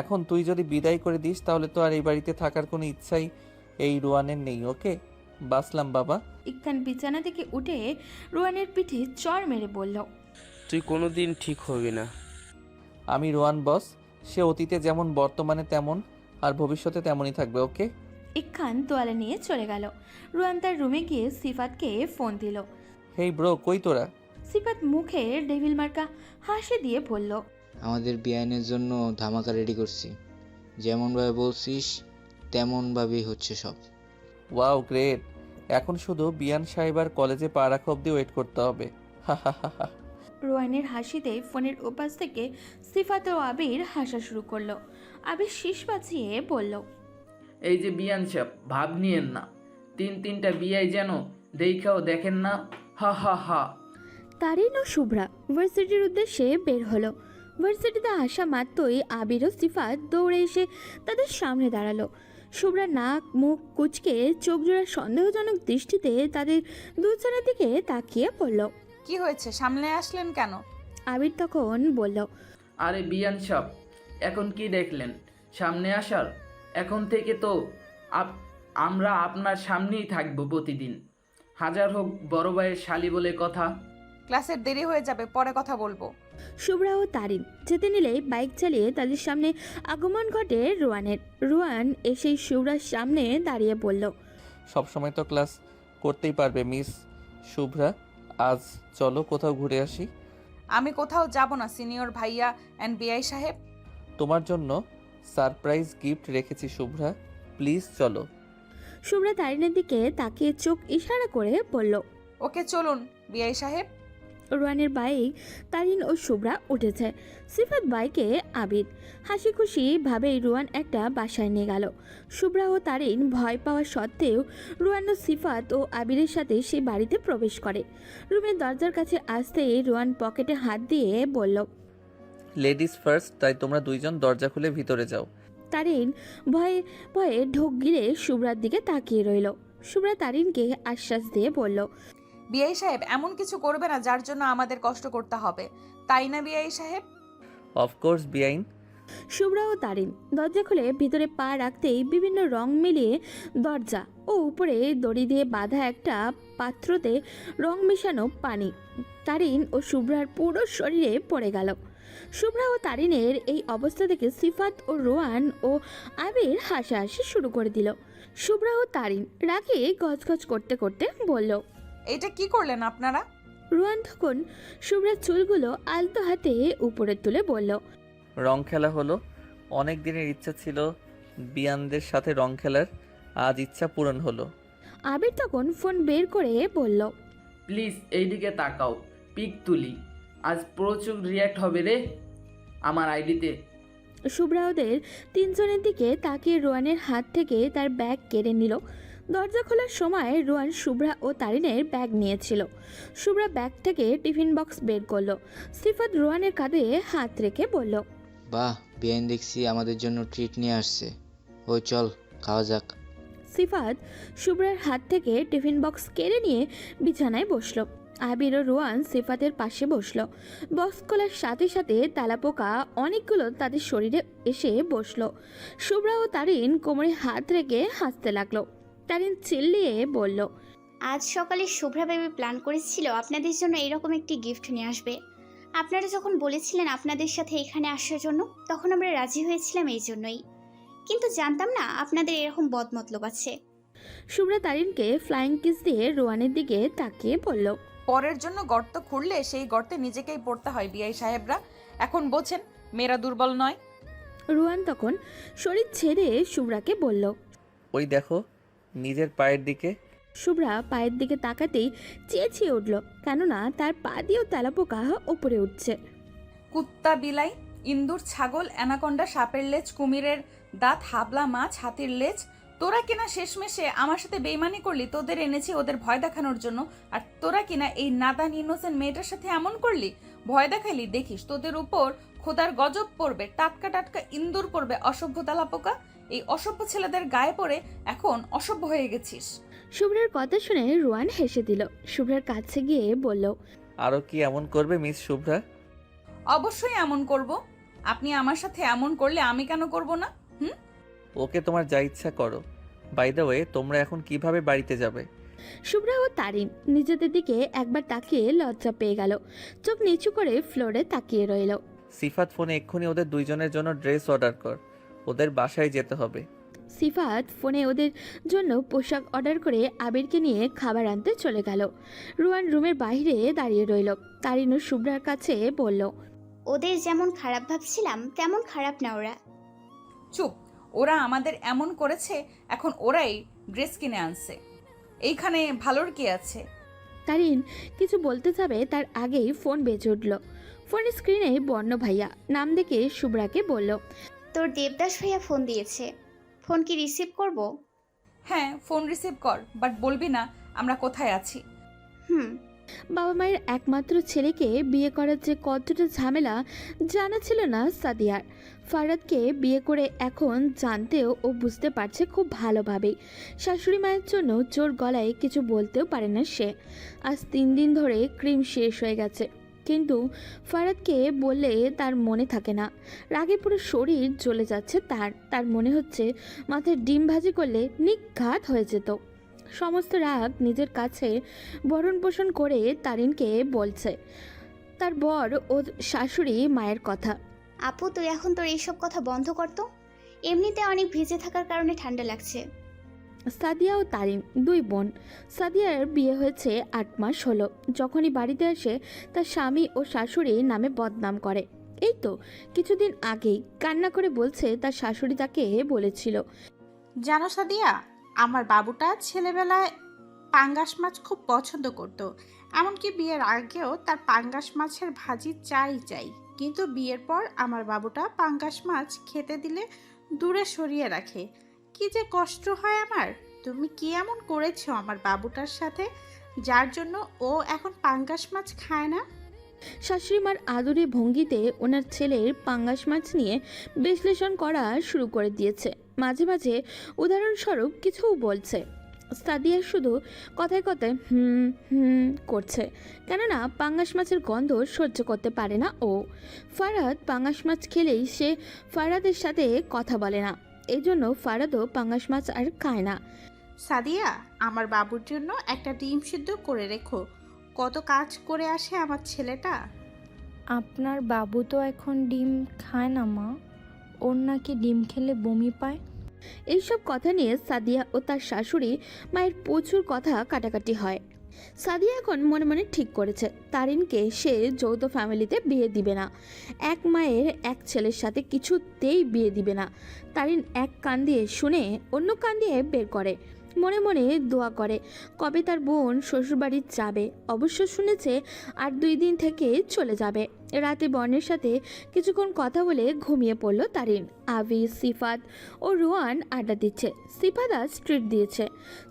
এখন তুই যদি বিদায় করে দিস তাহলে তো আর এই বাড়িতে থাকার কোনো ইচ্ছাই এই রোয়ানের নেই। ওকে, বাসলাম বাবা। ইকখান বিছানা থেকে উঠে রোয়ানের পিঠে চড় মেরে বলল, তুই কোনোদিন ঠিক হবি না। আমি রোয়ান বস, সে অতীতে যেমন বর্তমানে তেমন আর ভবিষ্যতে তেমনই থাকবে। ওকে। ইকখান তোয়ালে নিয়ে চলে গেল। রোয়ান তার রুমে গিয়ে সিফাতকে ফোন দিল। হেই ব্রো, কই তোরা? সিফাত মুখে ডেভিল মার্কা হাসি দিয়ে বলল, আমাদের বিয়ানের জন্য ধামাকা রেডি করছি, যেমনভাবে বলছিস তেমনভাবেই হচ্ছে সব। ওয়াও গ্রেট, এখন শুধু বিয়ান সাহেব আর কলেজে পা রাখা অব্দি ওয়েট করতে হবে। হা হা হা হা। রোয়ানের হাসিতে ফোনের ওপাশ থেকে সিফাত ও আবির হাসা শুরু করলো। আবির শীষ বাজিয়ে বলল, এই যে বিয়ান সাহেব, ভাব নিয়েন না, তিনটা বিয়াই যেন দেখাও দেখেন না। হা হা হা। তারিন ও শুভ্রা ভার্সিটির উদ্দেশ্যে বের হলো। ভার্সিটিতে আসা মাত্রই আবির ও সিফাত দৌড়ে এসে তাদের সামনে দাঁড়ালো। শুভ্রা নাক মুখ কুচকে চোখ জোড়া সন্দেহজনক দৃষ্টিতে তাদের দুজনের দিকে তাকিয়ে পড়ল। কি হয়েছে, সামনে আসলেন কেন? আবির তখন বলল, আরে বিয়ান সাহেব, এখন কি দেখলেন সামনে আসার? এখন থেকে তো আমরা আপনার সামনেই থাকবো প্রতিদিন। হাজার হোক বড় ভাইয়ের শালি বলে কথা। ক্লাসের দেরি হয়ে যাবে, পরে কথা বলবো। শুভ্রা ও তারিন যেতে নিলে বাইক চালিয়ে তাদের সামনে আগমন ঘটে রোয়ানের। রোয়ান এসে শুভ্রার সামনে দাঁড়িয়ে বলল, সবসময় তো ক্লাস করতেই পারবে মিস শুভ্রা, আজ চলো কোথাও ঘুরে আসি। আমি কোথাও যাব না সিনিয়র ভাইয়া অ্যান্ড বিআই সাহেব। তোমার জন্য সারপ্রাইজ গিফট রেখেছি শুভ্রা, প্লিজ চলো। শুভ্রা তারিনের দিকে তাকিয়ে চোখ ইশারা করে বলল, ওকে চলুন বিআই সাহেব। রোয়ানের বাইক তারিন ও শুভ্রা উঠেছে, সিফাত বাইকে আবির। হাসি খুশি ভাবেই রোয়ান একটা বাসায় নিয়ে গেল। শুভ্রা ও তারিন ভয় পাওয়া সত্ত্বেও রোয়ান ও সিফাত ও আবিরের সাথে সেই বাড়িতে প্রবেশ করে। রুমের দরজার কাছে আসতেই রোয়ান পকেটে হাত দিয়ে বলল, লেডিস ফার্স্ট, তাই তোমরা দুইজন দরজা খুলে ভিতরে যাও। তারিন ভয়ে ভয়ে ঢোক গিলে শুভ্রার দিকে তাকিয়ে রইল। শুভ্রা তারিনকে আশ্বাস দিয়ে বলল, বিআই সাহেব এমন কিছু করবে না যার জন্য আমাদের কষ্ট করতে হবে, তাই না বিআই সাহেব? অফকোর্স বিআইন। শুভ্রা ও তারিন দরজা খুলে ভিতরে পা রাখতেই বিভিন্ন রং মিলিয়ে দরজা ও উপরে দড়ি দিয়ে বাঁধা একটা পাত্রতে রং মেশানো পানি তারিন ও শুভ্রার পুরো শরীরে পড়ে গেল। শুভ্রা ও তারিনের এই অবস্থা দেখে সিফাত ও রোয়ান ও আবির হাসাহাসি শুরু করে দিল। শুভ্রা ও তারিন রাগে গজগজ করতে করতে বলল, এটা কি করলেন আপনারা? রোয়ান তখন শুভ্রার চুলগুলো আলতো হাতে উপরে তুলে বলল, রং খেলা হলো। অনেক দিনের ইচ্ছা ছিল বিয়ানদের সাথে রং খেলার, আজ ইচ্ছা পূরণ হলো। আবির তখন ফোন বের করে বলল, প্লিজ এইদিকে তাকাও, পিক তুলি। আজ প্রচুর রিয়্যাক্ট হবে রে আমার আইডিতে। শুভ্রা ওদের তিনজনের দিকে তাকিয়ে রোয়ানের হাত থেকে তার ব্যাগ কেড়ে নিল। দরজা খোলার সময় রোয়ান শুভ্রা ও তারিনের ব্যাগ নিয়েছিল। শুভ্রা ব্যাগ থেকে টিফিন বক্স বের করলো। সিফাত রোয়ানের কাঁধে হাত রেখে বলল, বাহ, বিয়ান দেখছি আমাদের জন্য ট্রিট নিয়ে আসছে। ওই চল খাওয়া যাক। সিফাত শুভ্রার হাত থেকে টিফিন বক্স কেড়ে নিয়ে বিছানায় বসলো। আবির ও রোয়ান সিফাতের পাশে বসলো। বক্স খোলার সাথে সাথে তেলাপোকা অনেকগুলো তাদের শরীরে এসে বসলো। শুভ্রা ও তারিন কোমরে হাত রেখে হাসতে লাগলো। তারিন চিল্লিয়ে বলল, আজ সকালে শুভ্রা বেবি প্ল্যান করেছিল আপনাদের জন্য এরকম একটি গিফট নিয়ে আসবে। আপনারা যখন বলেছিলেন আপনাদের সাথে এখানে আসার জন্য, তখন আমরা রাজি হয়েছিলাম এই জন্যই, কিন্তু জানতাম না আপনাদের এরকম বদমতলব আছে। শুভ্রা তারিনকে ফ্লাইং কিস দিয়ে রোয়ানের দিকে তাকিয়ে বলল, পরের জন্য গর্ত খুঁড়লে সেই গর্তে নিজেকেই পড়তে হয় বিআই সাহেবরা। এখন বোঝেন মেয়েরা দুর্বল নয়। রোয়ান তখন শরীর ছেড়ে শুভ্রাকে বলল, ওই দেখো নিজের পায়ের দিকে। শুভ্রা পায়ের দিকে তাকাতেই চেঁচিয়ে উঠল, কেননা তার পা দিয়েও তেলাপোকা ওপরে উঠছে। কুত্তা, বিলাই, ইন্দুর, ছাগল, অ্যানাকন্ডা, সাপের লেজ, কুমিরের দাঁত, হাবলা মাছ, হাতির লেজ, তোরা কিনা শেষমেশে আমার সাথে বেইমানি করলি। তোদের এনেছি ওদের ভয় দেখানোর জন্য, আর তোরা কিনা এই নাদান ইনোসেন্ট মেয়েটার সাথে এমন করলি, ভয় দেখাইলি। দেখিস তোদের উপর খোদার গজব পড়বে, টাটকা টাটকা ইন্দুর পড়বে। অসভ্য তেলাপোকা, এই অসভ্য ছেলেদের গায়ে পড়ে এখন অসভ্য হয়ে গেছিস। শুভ্রার কথা শুনে রোয়ান হেসে দিল। শুভ্রার কাছে গিয়ে বলল, আরও কি এমন করবে মিস শুভ্রা? অবশ্যই এমন করব। আপনি আমার সাথে এমন করলে আমি কেন করব না? ওকে, তোমার যা ইচ্ছা করো। বাই দ্য ওয়ে, তোমরা এখন কিভাবে বাড়িতে যাবে? শুভ্রা ও তারিন নিজেদের দিকে একবার তাকিয়ে লজ্জা পেয়ে গেল। চোখ নিচু করে ফ্লোরে তাকিয়ে রইল। সিফাত ফোনে এক্ষুনি ওদের দুইজনের জন্য ড্রেস অর্ডার কর, ওদের বাসায় যেতে হবে। সিফাত ফোনে ওদের জন্য পোশাক অর্ডার করে আবিরকে নিয়ে খাবার আনতে চলে গেল। রোয়ান রুমের বাইরে দাঁড়িয়ে রইল। তারিন ও শুভ্রার কাছে বলল, ওদের যেমন খারাপ ভাবছিলাম তেমন খারাপ না ওরা। চুপ, ওরা আমাদের এমন করেছে, এখন ওরাই ড্রেস কিনে আনছে। এইখানে ভালোর কি আছে? তারিন কিছু বলতে যাবে তার আগেই ফোন বেজে উঠল। ফোনের স্ক্রিনে বর্ণ ভাইয়া নাম দেখে শুভ্রাকে বলল, তোর দেবদাস ভাইয়া ফোন দিয়েছে, ফোন কি রিসিভ করব? হ্যাঁ, ফোন রিসিভ কর, বাট বলবি না আমরা কোথায় আছি। বাবা মায়ের একমাত্র ছেলেকে বিয়ে করার যে কতটা ঝামেলা জানা ছিল না সাদিয়ার। ফারাদকে বিয়ে করে এখন জানতেও ও বুঝতে পারছে খুব ভালোভাবেই। শাশুড়ি মায়ের জন্য জোর গলায় কিছু বলতেও পারে না সে। আজ 3 দিন ধরে ক্রিম শেষ হয়ে গেছে, কিন্তু ফারাদকে বললে তার মনে থাকে না। রাগে পুরো শরীর জ্বলে যাচ্ছে তার মনে হচ্ছে মাথায় ডিম ভাজি করলে নিঘাত হয়ে যেত। সমস্ত রাগ নিজের কাছে ভরণ পোষণ করে তারিনকে বলছে তার বর ও শাশুড়ি মায়ের কথা। আপু তুই এখন তোর এইসব কথা বন্ধ করতো, এমনিতে অনেক ভিজে থাকার কারণে ঠান্ডা লাগছে। সাদিয়া ও তারিন 2 বোন। সাদিয়ার বিয়ে হয়েছে 8 মাস হলো। যখনই বাড়িতে আসে তার স্বামী ও শাশুড়ি নামে বদনাম করে। এই তো কিছুদিন আগেই কান্না করে বলছে তার শাশুড়ি তাকে বলেছিল, জানো সাদিয়া, আমার বাবুটা ছেলেবেলায় পাঙ্গাস মাছ খুব পছন্দ করত, এমনকি বিয়ের আগেও তার পাঙ্গাস মাছের ভাজি চাই। কিন্তু বিয়ের পর আমার বাবুটা পাঙ্গাস মাছ খেতে দিলে দূরে সরিয়ে রাখে। কি যে কষ্ট হয় আমার। তুমি কি এমন করেছো আমার বাবুটার সাথে, যার জন্য ও এখন পাঙ্গাস মাছ খায় না? শাশুড়ি মার আদরে ভঙ্গিতে ওনার ছেলের পাঙ্গাস মাছ নিয়ে বিশ্লেষণ করা শুরু করে দিয়েছে। মাঝে মাঝে উদাহরণস্বরূপ কিছুও বলছে। সাদিয়া শুধু কথায় কথায় করছে, কেননা পাঙ্গাস মাছের গন্ধ সহ্য করতে পারে না ও। ফারাদ পাঙ্গাস মাছ খেলেই সে ফারাদের সাথে কথা বলে না, এই জন্য ফারাদও পাঙ্গাস মাছ আর খায় না। সাদিয়া, আমার বাবুর জন্য একটা ডিম সিদ্ধ করে রেখো। কত কাজ করে আসে আমার ছেলেটা। আপনার বাবু তো এখন ডিম খায় না মা, ওর নাকি ডিম খেলে বমি পায়। এইসব কথা নিয়ে সাদিয়া ও তার শাশুড়ি মায়ের প্রচুর কথা কাটাকাটি হয়। সাদিয়া এখন মনে মনে ঠিক করেছে তারিনকে সে যৌথ ফ্যামিলিতে বিয়ে দিবে না। এক মায়ের এক ছেলের সাথে কিছুতেই বিয়ে দিবে না। তারিন এক কান দিয়ে শুনে অন্য কান দিয়ে বের করে, মনে মনে দোয়া করে কবে তার বোন শ্বশুরবাড়ি যাবে। অবশ্য শুনেছে আর 2 দিন থেকে চলে যাবে। রাতে বর্ণের সাথে কিছুক্ষণ কথা বলে ঘুমিয়ে পড়ল তারিন। আবি, সিফাত ও রোয়ান আড্ডা দিচ্ছে। সিফাত আজ ট্রিট দিয়েছে।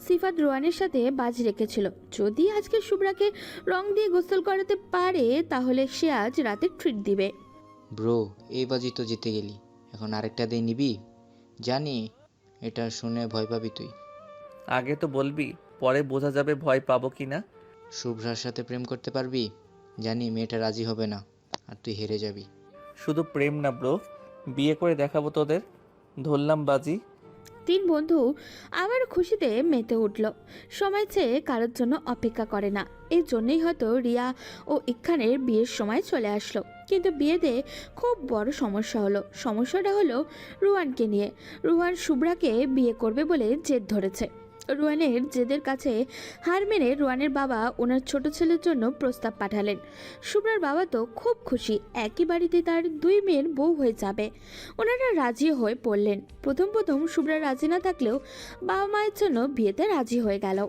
সিফাত রোয়ানের সাথে বাজি রেখেছিল যদি আজকে শুভ্রাকে রং দিয়ে গোসল করাতে পারে তাহলে সে আজ রাতে ট্রিট দিবে। ব্রো, এই বাজি তো জিতে গেলি, এখন আরেকটা দিয়ে নিবি? জানি এটা শুনে ভয় পাবি তুই। আগে তো বলবি, পরে বোঝা যাবে ভয় পাবো কি না। শুভ্রার সাথে প্রেম করতে পারবি? জানি মেয়েটা রাজি হবে না, আর তুই হেরে যাবি। শুধু প্রেম না ব্রো, বিয়ে করে দেখাবো তোদের। ধরলাম বাজি। 3 বন্ধু আবার খুশিতে মেতে উঠল। সময় চেয়ে কারোর জন্য অপেক্ষা করে না। এই জন্যই হয়তো রিয়া ও ইখানের বিয়ের সময় চলে আসলো। কিন্তু বিয়েতে খুব বড় সমস্যা হলো। সমস্যাটা হলো রুয়ানকে নিয়ে। রুয়ান শুভ্রাকে বিয়ে করবে বলে জেদ ধরেছে। রুয়ানের জেদের কাছে হার মেনে রুয়ানের বাবা ওনার ছোট ছেলের জন্য প্রস্তাব পাঠালেন। শুভ্রার বাবা তো খুব খুশি, একই বাড়িতে তার 2 মেয়ের বউ হয়ে যাবে। ওনারা রাজি হয়ে পড়লেন। প্রথম শুভ্রা রাজি না থাকলেও বাবা মায়ের জন্য বিয়েতে রাজি হয়ে গেল।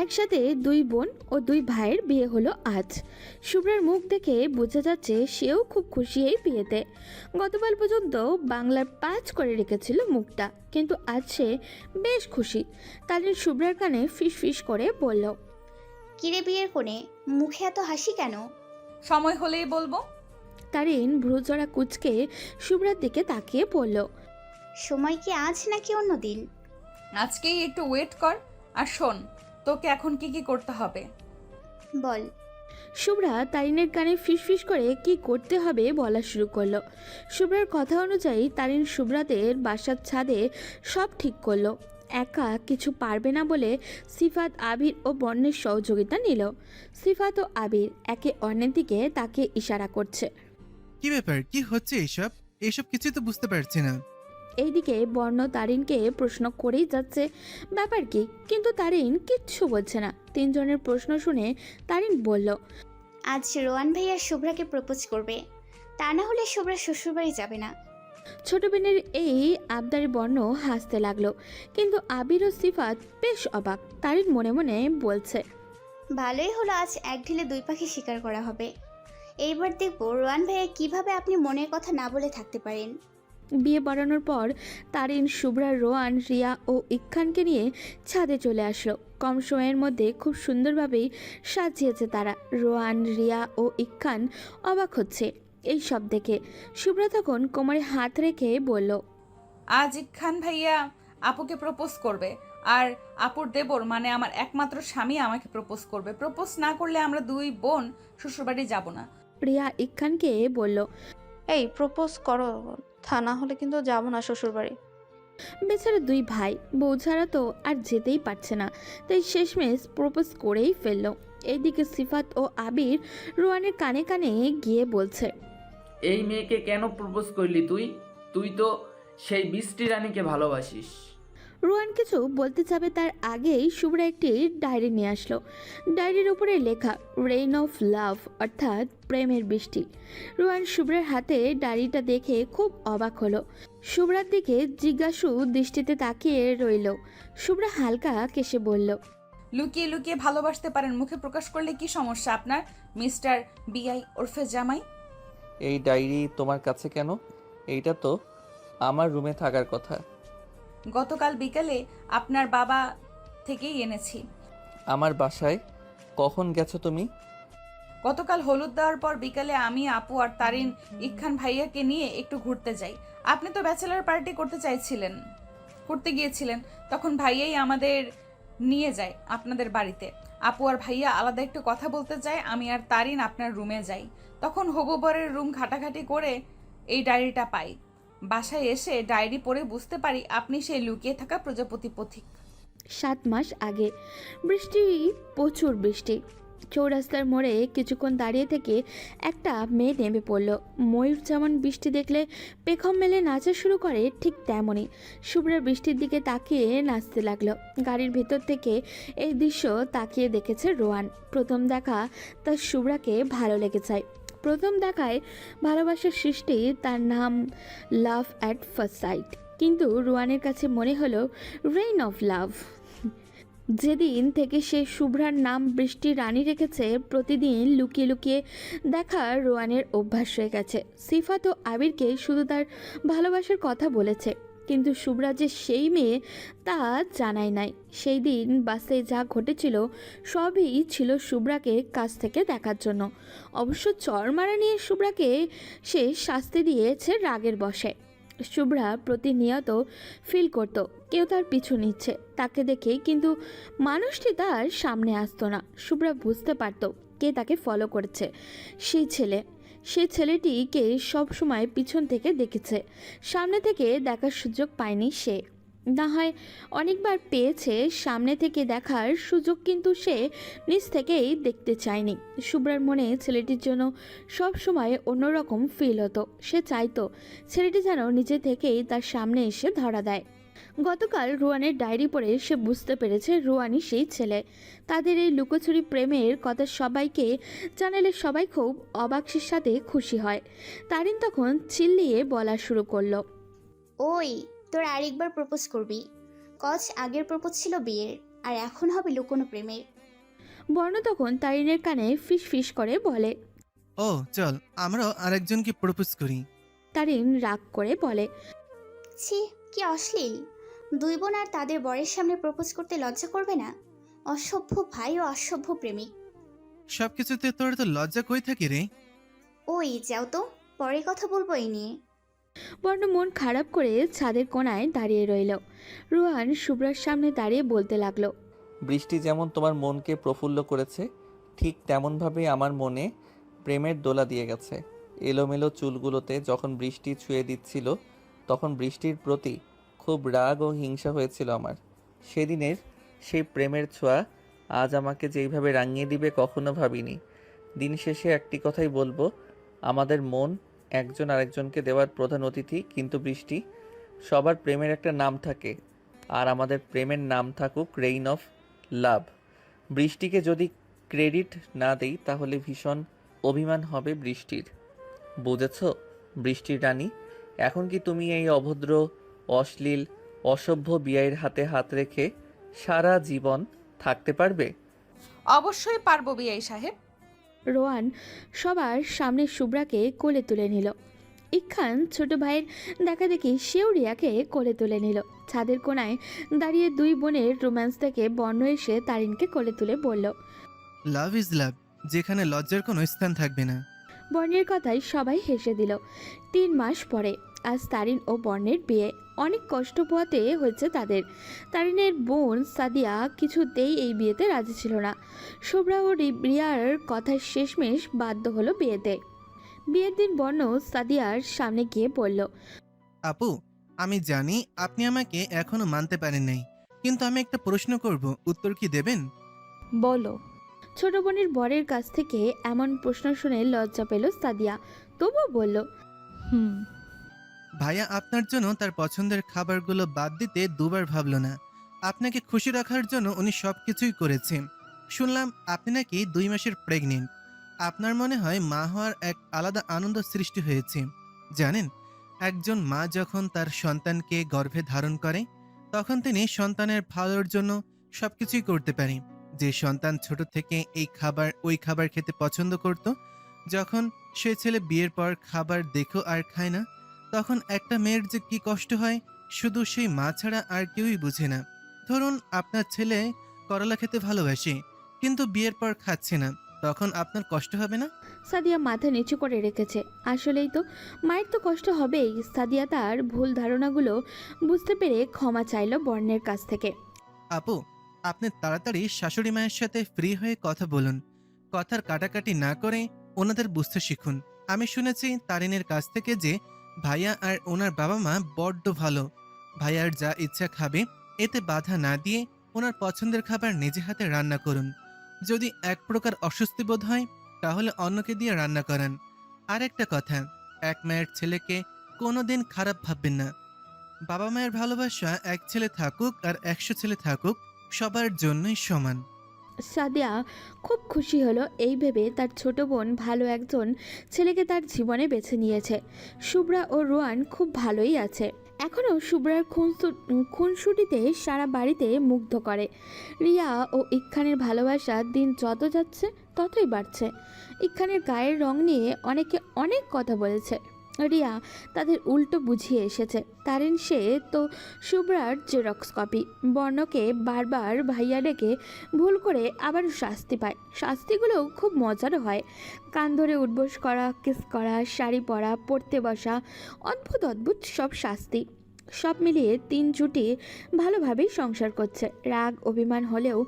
একসাথে 2 বোন ও 2 ভাইয়ের বিয়ে হলো আজ। শুভ্রার মুখ দেখে বোঝা যাচ্ছে সেও খুব খুশি এই বিয়েতে। গতকাল পর্যন্ত বাংলার 5 করে রেখেছিল মুখটা, কিন্তু আজ সে বেশ খুশি। তারিন শুভ্রার কানে ফিস ফিস করে বলল, কিরে বিয়ের কোণে, মুখে এত হাসি কেন? সময় হলেই বলবো। তারিন ভ্রুজোড়া কুচকে শুভ্রার দিকে তাকিয়ে বলল, সময় কি আজ নাকি অন্য দিন? আজকেই একটু ওয়েট কর। আর শোন, তোকে এখন কি কি করতে হবে বল। শুভ্রা তারিনের কানে ফিসফিস করে কি করতে হবে বলা শুরু করলো। শুভ্রার কথা অনুযায়ী তারিন শুভ্রাদের বাসার ছাদে সব ঠিক করলো। একা কিছু পারবে না বলে সিফাত, আবির ও বর্ণের সহযোগিতা নিল। সিফাত ও আবির একে অন্যের দিকে তাকে ইশারা করছে। কি ব্যাপার, কি হচ্ছে এইসব? এইসব কিছুই তো বুঝতে পারছি না। এইদিকে বর্ণ তারিনকে প্রশ্ন করেই যাচ্ছে ব্যাপার কি, কিন্তু তারিন কিচ্ছু বলছে না। 3 জনের প্রশ্ন শুনে তারিন বলল, আজ রোয়ান ভাইয়া শুভ্রাকে প্রপোজ করবে, তা না হলে শুভ্রা শ্বশুরবাড়ি যাবে না। ছোট বোনের এই আবদারি বর্ণ হাসতে লাগলো, কিন্তু আবির ও সিফাত বেশ অবাক। তারিন মনে মনে বলছে, ভালোই হলো, আজ এক ঢিলে 2 পাখি শিকার করা হবে। এইবার দেখবো রোয়ান ভাইয়া কিভাবে আপনি মনের কথা না বলে থাকতে পারেন। বিয়ে বাড়ানোর পর তারিন, শুভ্রা, রোয়ান, রিয়া ও ইখানকে নিয়ে ছাদে চলে আসলো। কম সময়ের মধ্যে খুব সুন্দরভাবেই সাজিয়েছে তারা। রোয়ান, রিয়া ও ইখান অবাক হচ্ছে এই সব দেখে। শুভ্রা তখন কোমরে হাত রেখে বলল, আজ খান ভাইয়া আপুকে প্রপোজ করবে, আর আপুর দেবর মানে আমার একমাত্র স্বামী আমাকে প্রপোজ করবে। প্রপোজ না করলে আমরা 2 বোন শ্বশুরবাড়ি যাব না। রিয়া ইখানকে বলল, এই প্রপোজ করো, তা না হলে কিন্তু যাবো না শ্বশুরবাড়ি। বেচারা 2 ভাই বউ ছাড়া তো আর যেতেই পারছে না, তাই শেষমেশ প্রপোজ করেই ফেললো। এইদিকে সিফাত ও আবির রোয়ানের কানে কানে গিয়ে বলছে, এই মেয়েকে কেন প্রপোজ করলি তুই? তুই তো সেই বৃষ্টি রানীকে ভালোবাসিস। রোয়ান কিছু বলতে যাবে তার আগেই শুভ্রা একটি ডায়েরি নিয়ে আসলো। ডায়েরির উপরে লেখা রেইন অফ লাভ, অর্থাৎ প্রেমের বৃষ্টি। রোয়ান শুভ্রার হাতে ডায়েরিটা দেখে খুব অবাক হলো। শুভ্রার দিকে জিজ্ঞাসু দৃষ্টিতে তাকিয়ে রইল। শুভ্রা হালকা কেসে বলল, লুকিয়ে লুকিয়ে ভালোবাসতে পারেন, মুখে প্রকাশ করলে কি সমস্যা আপনার মিস্টার বিআই ওরফে জামাই? এই ডায়েরি তোমার কাছে কেন? এইটা তো আমার রুমে থাকার কথা। গতকাল বিকালে আপনার বাবা থেকেই এনেছি। আমার বাসায় কখন গেছো তুমি? গতকাল হলুদ দেওয়ার পর বিকালে আমি, আপু আর তারিন ইখান ভাইয়াকে নিয়ে একটু ঘুরতে যাই। আপনি তো ব্যাচেলার পার্টি করতে গিয়েছিলেন, তখন ভাইয়াই আমাদের নিয়ে যায় আপনাদের বাড়িতে। আপু আর ভাইয়া আলাদা একটু কথা বলতে যায়, আমি আর তারিন আপনার রুমে যাই। তখন হবু বরের রুম ঘাটাঘাটি করে এই ডায়েরিটা পাই। বাসায় এসে ডায়েরি পড়ে বুঝতে পারি আপনি সেই লুকিয়ে থাকা প্রজাপতি পথিক। 7 মাস আগে। বৃষ্টি, প্রচুর বৃষ্টি। চৌরাস্তার মোড়ে কিছুক্ষণ দাঁড়িয়ে থেকে একটা মেয়ে নেমে পড়ল। ময়ূর যেমন বৃষ্টি দেখলে পেখম মেলে নাচা শুরু করে, ঠিক তেমনই শুভ্রা বৃষ্টির দিকে তাকিয়ে নাচতে লাগলো। গাড়ির ভেতর থেকে এই দৃশ্য তাকিয়ে দেখেছে রোয়ান। প্রথম দেখা তার শুভ্রাকে ভালো লেগে যায়। প্রথম দেখায় ভালোবাসার সৃষ্টি, তার নাম লাভ অ্যাট ফার্স্ট সাইট। কিন্তু রোয়ানের কাছে মনে হলো রেইন অফ লাভ। যেদিন থেকে সে শুভ্রার নাম বৃষ্টি রানী রেখেছে, প্রতিদিন লুকিয়ে লুকিয়ে দেখা রোয়ানের অভ্যাস হয়ে গেছে। সিফাত ও আবিরকে শুধু তার ভালোবাসার কথা বলেছে, কিন্তু শুভ্রা যে সেই মেয়ে তা জানাই নাই। সেই দিন বাসে যা ঘটেছিল সবই ছিল শুভ্রাকে কাছ থেকে দেখার জন্য। অবশ্য চর মারা নিয়ে শুভ্রাকে সে শাস্তি দিয়েছে রাগের বশে। শুভ্রা প্রতিনিয়ত ফিল করত কেউ তার পিছু নিচ্ছে তাকে দেখে, কিন্তু মানুষটি তার সামনে আসতো না। শুভ্রা বুঝতে পারত কে তাকে ফলো করেছে। সেই ছেলেটিকে সব সময় পিছন থেকে দেখেছে, সামনে থেকে দেখার সুযোগ পায়নি সে। না হয় অনেকবার পেয়েছে সামনে থেকে দেখার সুযোগ, কিন্তু সে নিজ থেকেই দেখতে চায়নি। শুভ্রার মনে ছেলেটির জন্য সব সময় অন্যরকম ফিল হতো। সে চাইতো ছেলেটি যেন নিজে থেকেই তার সামনে এসে ধরা দেয়। গতকাল রোয়ানের ডায়েরি পড়ে সে বুঝতে পেরেছে রোয়ানই সেই ছেলে। তাদের এই লুকোচুরি প্রেমের কথা সবাইকে জানালে সবাই খুব অবাকসের সাথে খুশি হয়। তারিন তখন চিল্লিয়ে বলা শুরু করলো, ওই তোর আরেকবার প্রপোজ করবি? কজ আগের প্রপোজ ছিল বিয়ের, আর এখন হবে লুকোনো প্রেমের। বর্ণ তখন তারিনের কানে ফিস ফিস করে বলে, ও চল আমরাও আরেকজনকে প্রপোজ করি। তারিন রাগ করে বলে, ছি, কি অশ্লীল! দুই বোন আর তাদের বরের সামনে প্রপোজ করতে লজ্জা করবে না? অসভ্য ভাই ও অসভ্য প্রেমিক। সবকিছুতে তোর তো লজ্জা কই থাকি রে? ওই যাও তো, পরে কথা বলবো এই নিয়ে। বর্ণ মন খারাপ করে ছাদের কোণায় দাঁড়িয়ে রইল। রোহান শুভ্রার সামনে দাঁড়িয়ে বলতে লাগলো, বৃষ্টি যেমন তোমার মনকে প্রফুল্ল করেছে, ঠিক তেমনভাবে আমার মনে প্রেমের দোলা দিয়ে গেছে। এলোমেলো চুলগুলোতে যখন বৃষ্টি ছুঁয়ে দিচ্ছিল, তখন বৃষ্টির প্রতি খুব রাগ ও হিংসা হয়েছিল আমার। সেদিনের সেই প্রেমের ছোঁয়া আজ আমাকে যেইভাবে রাঙিয়ে দিবে কখনো ভাবিনি। দিন শেষে একটি কথাই বলবো, আমাদের মন একজন আরেকজনকে দেওয়ার প্রধান অতিথি। কিন্তু বৃষ্টি, সবার প্রেমের একটা নাম থাকে, আর আমাদের প্রেমের নাম থাকুক রেইন অফ লাভ। বৃষ্টিকে যদি ক্রেডিট না দেই তাহলে ভীষণ অভিমান হবে বৃষ্টির। বুঝেছ বৃষ্টির রানী? এখন কি তুমি এই অভদ্র, অশ্লীল, অসভ্য বিয়ের হাতে হাত রেখে সারা জীবন থাকতে পারবে? অবশ্যই পারবো বিআই সাহেব। রোহান সবার সামনে শুভ্রাকে কোলে তুলে নিল। ইখান ছোট ভাইয়ের দেখা দেখি সেও রিয়াকে কোলে তুলে নিল। ছাদের কোণায় দাঁড়িয়ে দুই বোনের রোম্যান্স দেখে বর্ণ এসে তারিনকে কোলে তুলে বলল, লাভ ইজ লাভ, যেখানে লজ্জার কোনো স্থান থাকবে না। বর্ণের কথায় সবাই হেসে দিল। 3 মাস পরে আজ তারিন ও বর্ণের বিয়ে। অনেক কষ্ট পোহাতে হয়েছে তাদের। তারিনের বোন সাদিয়া কিছুতেই এই বিয়েতে রাজি ছিল না। শুভ্রা ও রিয়ার কথায় শেষমেশ বাধ্য হলো বিয়েতে। বিয়ের দিন বর্ণ সাদিয়ার সামনে গিয়ে বলল, আপু, আমি জানি আপনি আমাকে এখনো মানতে পারেন নাই, কিন্তু আমি একটা প্রশ্ন করব, উত্তর কি দেবেন? বলো। ছোট বোনের বরের কাছ থেকে এমন প্রশ্ন শুনে লজ্জা পেল সাদিয়া, তবুও বলল, হুম। ভাইয়া আপনার জন্য তার পছন্দের খাবারগুলো বাদ দিতে দুবার ভাবলো না। আপনাকে খুশি রাখার জন্য উনি সবকিছুই করেছে। শুনলাম আপনি নাকি 2 মাসের প্রেগনেন্ট। আপনার মনে হয় মা হওয়ার এক আলাদা আনন্দ সৃষ্টি হয়েছে। জানেন, একজন মা যখন তার সন্তানকে গর্ভে ধারণ করে, তখন তিনি সন্তানের ভালোর জন্য সবকিছুই করতে পারে। যে সন্তান ছোট থেকে এই খাবার ওই খাবার খেতে পছন্দ করত, যখন সে ছেলে বিয়ের পর খাবার দেখো আর খায় না, তখন একটা মেয়ের যে কি কষ্ট হয় শুধু সেই মা ছাড়া আর কেউই বুঝে না। ধরুন আপনার ছেলে করলা খেতে ভালোবাসে, কিন্তু বিয়ের পর খাচ্ছে না, তখন আপনার কষ্ট হবে না? সাদিয়া মাথা নিচু করে রেখেছে। আসলেই তো, মায়ের তো কষ্ট হবেই। সাদিয়া তার ভুল ধারণাগুলো বুঝতে পেরে ক্ষমা চাইল বর্ণের কাছ থেকে। আপু, আপনি তাড়াতাড়ি শাশুড়ি মায়ের সাথে ফ্রি হয়ে কথা বলুন। কথার কাটাকাটি না করে ওনাদের বুঝতে শিখুন। আমি শুনেছি তারিনের কাছ থেকে যে ভাইয়া আর ওনার বাবা মা বড্ড ভালো। ভাইয়ার যা ইচ্ছা খাবে, এতে বাধা না দিয়ে ওনার পছন্দের খাবার নিজে হাতে রান্না করুন। যদি এক প্রকার অস্বস্তি বোধ হয় তাহলে অন্যকে দিয়ে রান্না করান। আর একটা কথা, এক মায়ের ছেলেকে কোনোদিন খারাপ ভাববেন না। বাবা মায়ের ভালোবাসা এক ছেলে থাকুক আর 100 ছেলে থাকুক, সবার জন্যই সমান। সাদিয়া খুব খুশি হলো এই ভেবে তার ছোট বোন ভালো একজন ছেলেকে তার জীবনে বেছে নিয়েছে। শুভ্রা ও রোয়ান খুব ভালোই আছে। এখনও শুভ্রার খুনসুটিতে সারা বাড়িতে মুগ্ধ করে। রিয়া ও ইক্খানের ভালোবাসা দিন যত যাচ্ছে ততই বাড়ছে। ইক্খানের গায়ের রং নিয়ে অনেকে অনেক কথা বলেছে। রিয়া তাদের উল্টো বুঝিয়ে এসেছে। তারিন সে তো শুভ্রার জেরক্স কপি। বর্ণকে বারবার ভাইয়া ডেকে ভুল করে আবার শাস্তি পায়। শাস্তিগুলোও খুব মজারও হয়। কান ধরে উঠবোস করা, কিস করা, শাড়ি পরা, পড়তে বসা, অদ্ভুত অদ্ভুত সব শাস্তি। সব মিলিয়ে 3 জুটি ভালোভাবেই সংসার করছে। রাগ অভিমান হলেও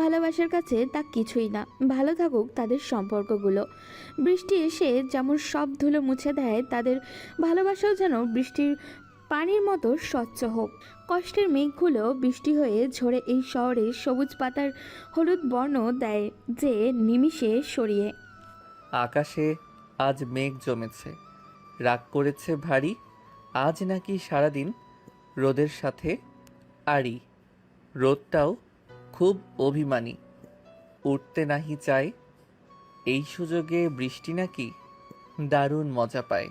ভালোবাসার কাছে তা কিছুই না। ভালো থাকুক তাদের সম্পর্কগুলো। বৃষ্টি এসে যেমন সব ধুলো মুছে দেয়, তাদের ভালোবাসাও যেন বৃষ্টির পানির মতো স্বচ্ছ হোক। কষ্টের মেঘগুলো বৃষ্টি হয়ে ঝরে এই শহরের সবুজ পাতার হলুদ বর্ণ দেয় যে নিমিষে সরিয়ে। আকাশে আজ মেঘ জমেছে, রাগ করেছে ভারী। আজ নাকি সারাদিন রোদের সাথে আড়ি। রোদটাও খুব অভিমানী, উঠতে নাহি চায়। এই সুযোগে বৃষ্টি নাকি দারুণ মজা পায়।